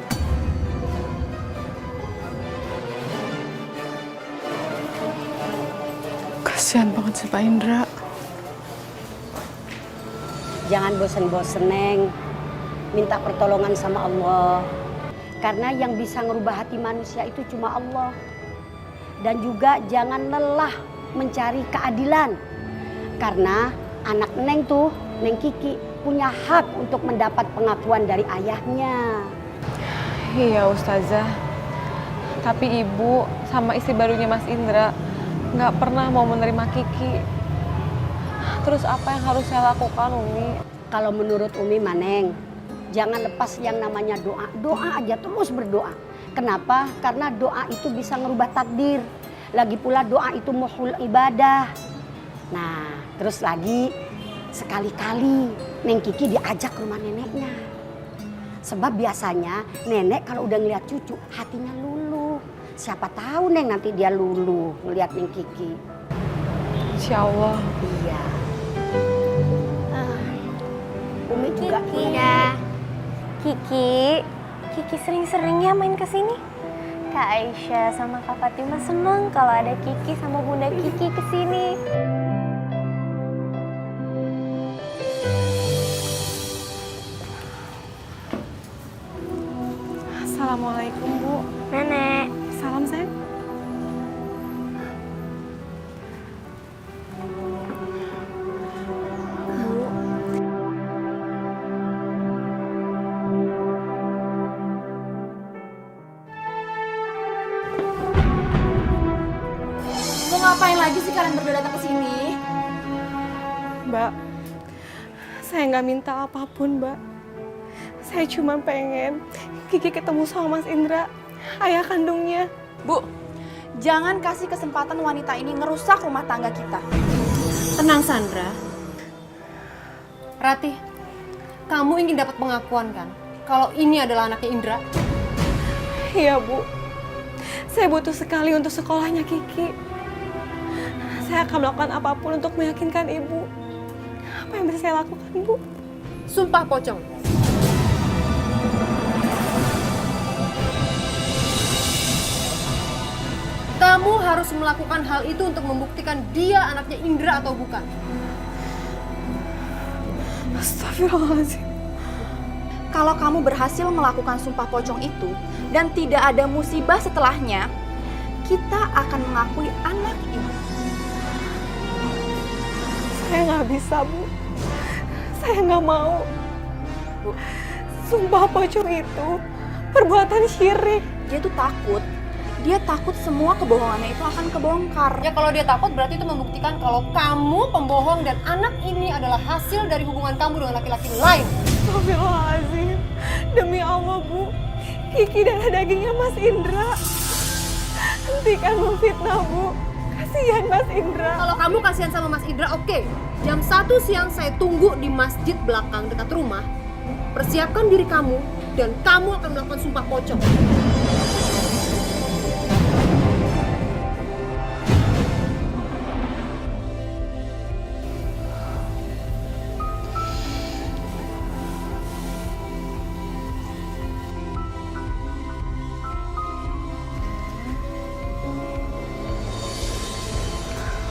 Kasihan banget sih Pak Indra. Jangan bosen-bosen, Neng. Minta pertolongan sama Allah. Karena yang bisa ngerubah hati manusia itu cuma Allah. Dan juga jangan lelah mencari keadilan. Karena anak Neng tuh, Neng Kiki, punya hak untuk mendapat pengakuan dari ayahnya. Iya Ustazah. Tapi ibu sama istri barunya Mas Indra nggak pernah mau menerima Kiki. Terus apa yang harus saya lakukan, Umi? Kalau menurut Umi Maneng, jangan lepas yang namanya doa. Doa aja, terus berdoa. Kenapa? Karena doa itu bisa ngerubah takdir. Lagi pula doa itu muhul ibadah. Nah, terus lagi sekali-kali Neng Kiki diajak ke rumah neneknya. Sebab biasanya nenek kalau udah ngeliat cucu hatinya luluh. Siapa tahu Neng nanti dia luluh ngeliat Neng Kiki. Insya Allah. Iya. Umi juga Kiki. Kiki sering-sering ya main ke sini. Kak Aisyah sama Kak Fatima seneng kalau ada Kiki sama Bunda Kiki ke sini. Assalamualaikum, Bu. Nenek. Salam, sayang. Mau ngapain lagi sih kalian berdua datang ke sini? Mbak, saya nggak minta apapun, Mbak. Saya cuma pengen Kiki ketemu sama Mas Indra, ayah kandungnya. Bu, jangan kasih kesempatan wanita ini ngerusak rumah tangga kita. Tenang Sandra. Ratih, kamu ingin dapat pengakuan kan? Kalau ini adalah anaknya Indra? Iya, Bu. Saya butuh sekali untuk sekolahnya Kiki. Saya akan melakukan apapun untuk meyakinkan Ibu. Apa yang bisa saya lakukan, Bu? Sumpah pocong. Kamu harus melakukan hal itu untuk membuktikan dia anaknya Indra atau bukan. Astagfirullahaladzim. Kalau kamu berhasil melakukan sumpah pocong itu dan tidak ada musibah setelahnya, kita akan mengakui anak ibu. Saya nggak bisa, Bu. Saya nggak mau. Bu, sumpah pocong itu perbuatan syirik. Dia tuh takut. Dia takut semua kebohongannya itu akan kebongkar. Ya kalau dia takut berarti itu membuktikan kalau kamu pembohong dan anak ini adalah hasil dari hubungan kamu dengan laki-laki lain. Astagfirullahaladzim. Demi Allah, Bu. Kiki darah dagingnya Mas Indra. Hentikan memfitnah, Bu. Kasihan Mas Indra. Kalau kamu kasihan sama Mas Indra, oke. Jam 1 siang saya tunggu di masjid belakang dekat rumah. Persiapkan diri kamu dan kamu akan melakukan sumpah pocong.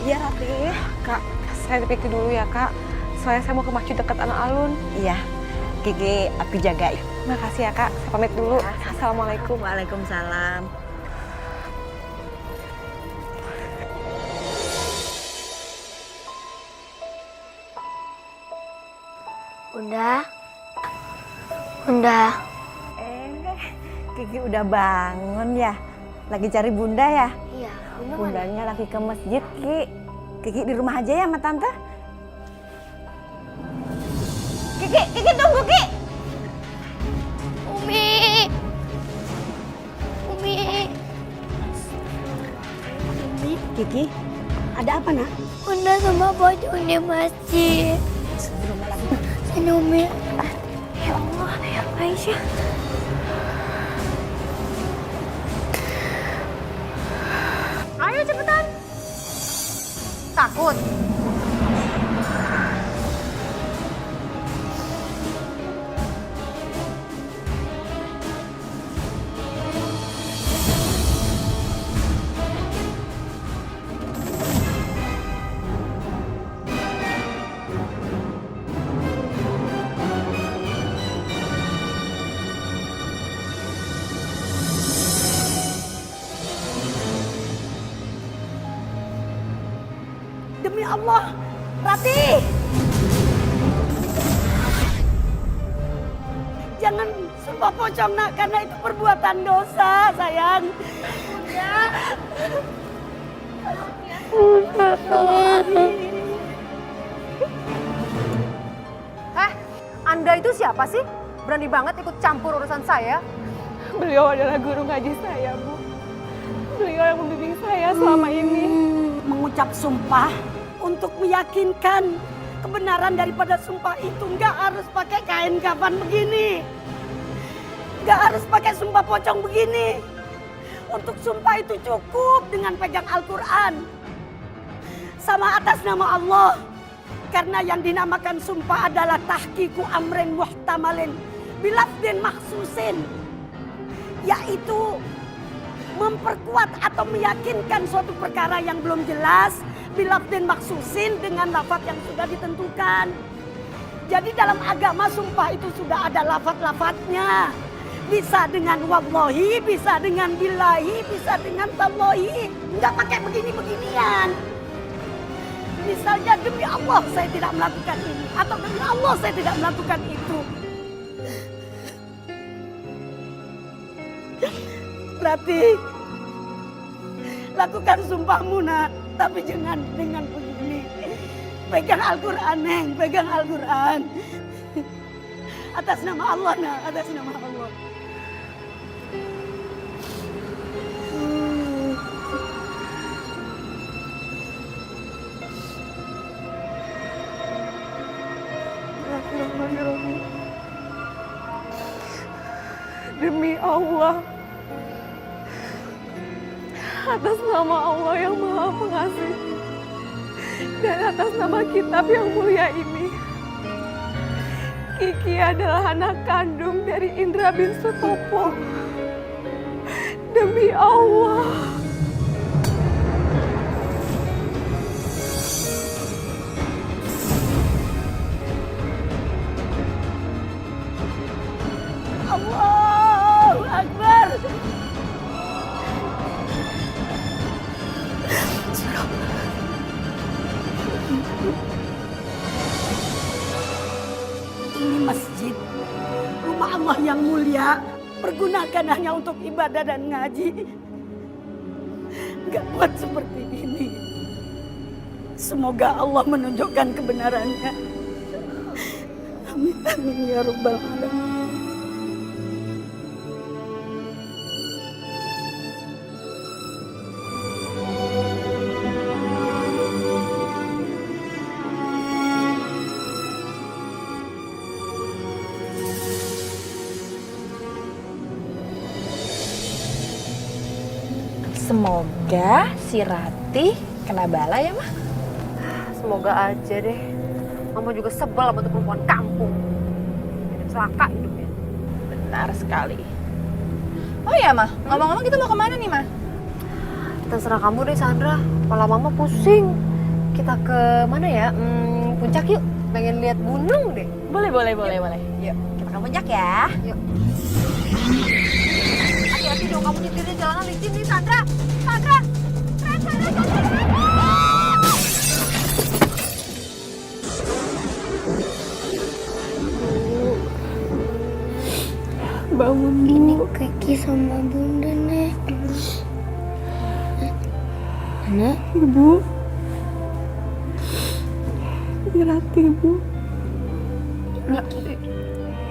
Iya Rati. Kak, saya pikir dulu ya Kak. Soalnya saya mau ke masjid dekat alun-alun. Iya, Gigi aku jaga. Makasih ya Kak, saya pamit dulu. Assalamualaikum. Waalaikumsalam. Bunda. Bunda. Gigi udah bangun ya? Lagi cari Bunda ya? Iya, Bundanya lagi ke masjid, Ki. Kiki di rumah aja ya sama Tante. Kiki tunggu, Ki. Umi. Kiki, ada apa nak? Bunda sama pocong di masjid. Sini Umi. Ya Allah, Aisyah. Ayo cepetan. Takut? Demi Allah, Rati! Jangan sumpah pocong nak, karena itu perbuatan dosa, sayang. Anda itu siapa sih? Berani banget ikut campur urusan saya? Beliau adalah guru ngaji saya, Bu. Beliau yang membimbing saya selama ini. Mengucap sumpah untuk meyakinkan kebenaran daripada sumpah itu nggak harus pakai kain kafan begini, nggak harus pakai sumpah pocong begini. Untuk sumpah itu cukup dengan pegang Al-Quran sama atas nama Allah, karena yang dinamakan sumpah adalah tahqiqu amrin muhtamalin bilafdin makhsusin, yaitu memperkuat atau meyakinkan suatu perkara yang belum jelas bilafdin makhsusin dengan lafaz yang sudah ditentukan. Jadi dalam agama sumpah itu sudah ada lafaz-lafaznya. Bisa dengan wallahi, bisa dengan billahi, bisa dengan tallahi. Enggak pakai begini-beginian. Misalnya demi Allah saya tidak melakukan ini, atau demi Allah saya tidak melakukan itu. Rati, lakukan sumpahmu nak, tapi jangan dengan begini. Pegang Al-Quran, Neng, pegang Al-Quran. Atas nama Allah nak, atas nama Allah. Demi Allah, atas nama Allah yang Maha Pengasih dan atas nama kitab yang mulia ini, Kiki adalah anak kandung dari Indra bin Sutopo. Demi Allah. Allahu Akbar. Ini masjid, rumah Allah yang mulia. Pergunakan hanya untuk ibadah dan ngaji. Gak buat seperti ini. Semoga Allah menunjukkan kebenarannya. Amin, amin ya Rabbal Alamin. Semoga si Ratih kena bala ya, Mah. Semoga aja deh. Mama juga sebel sama tuh perempuan kampung. Celaka hidupnya. Benar sekali. Oh ya, Mah. Ngomong-ngomong kita mau kemana nih, Mah? Terserah kamu deh, Sandra. Kepala Mama pusing. Kita ke mana ya? Puncak yuk. Pengen lihat gunung deh. Boleh. Yuk, kita ke puncak ya. Yuk. Hati-hati dong, kamu nyetirnya jalanan licin nih, Sandra. Sandra. Bangun ini Kiki sama Bunda, Nek. Nek? Ibu. Ratih, Bu.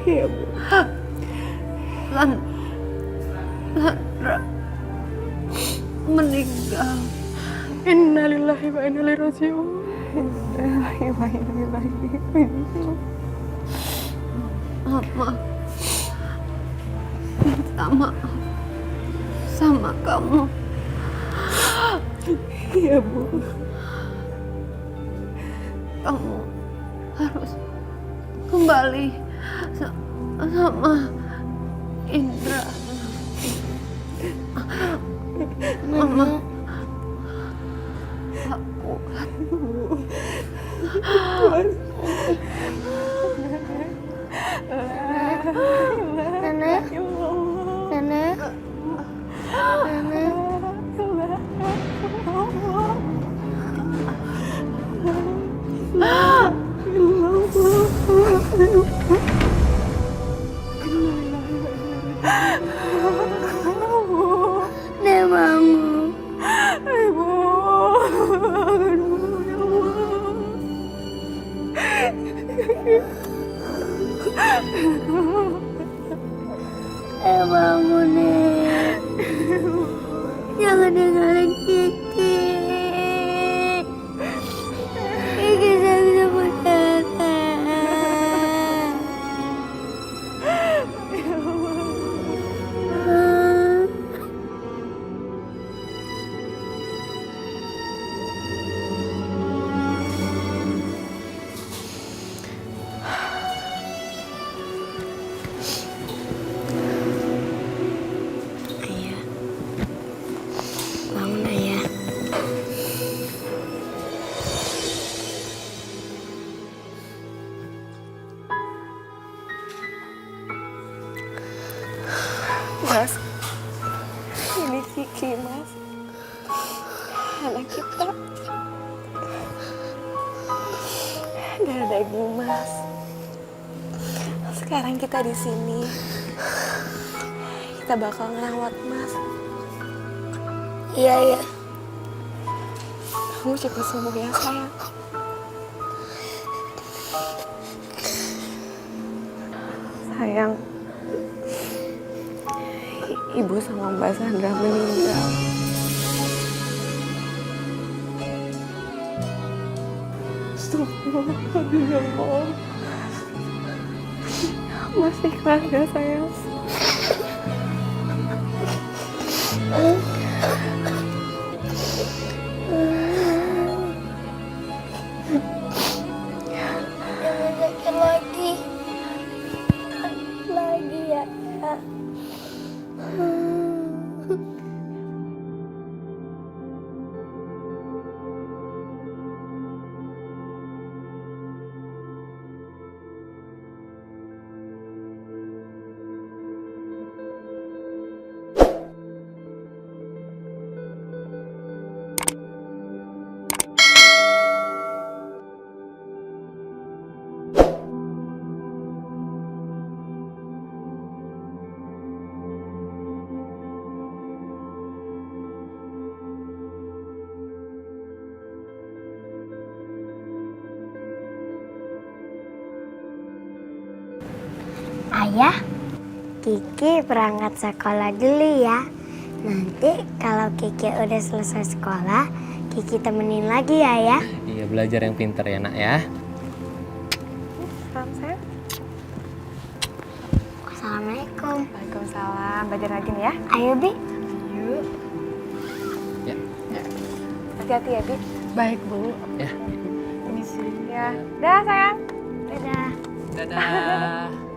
Iya, Bu. Sandra meninggal. Innalillahi wa inna ilaihi raji'un. Innalillahi wa inna ilaihi raji'un. Mama minta maaf sama kamu. Iya, Bu. Kamu harus kembali sama Indra. Mama tak kuat. Nenek? Nenek? Nenek? Nek bangun. Ibu. Nek bangun, Nek. Jangan tinggalin Kiki. Kiki sayang sama Nenek. Ayah, bangun Ayah. Mas, ini Kiki, Mas. Anak kita darah daging, Mas. Sekarang kita di sini. Kita bakal ngerawat Mas. Iya, ya. Kamu cepat sembuh ya, sayang. Sayang, Ibu sama Mbak Sandra meninggal. Astagfirullahaladzim. Masih ikhlas gak, sayang? Jangan sakit lagi. Lagi ya. Ayah, Kiki berangkat sekolah dulu ya. Nanti kalau Kiki udah selesai sekolah, Kiki temenin lagi ya, ya. Iya, belajar yang pintar ya, Nak ya. Salam, sayang. Assalamualaikum. Waalaikumsalam. Belajar lagi nih ya. Ayo, Bi. Yuk. Hati-hati ya, Bi. Baik, Bu. Ya. Permisi. Ya. Dah, sayang. Dadah. Dadah.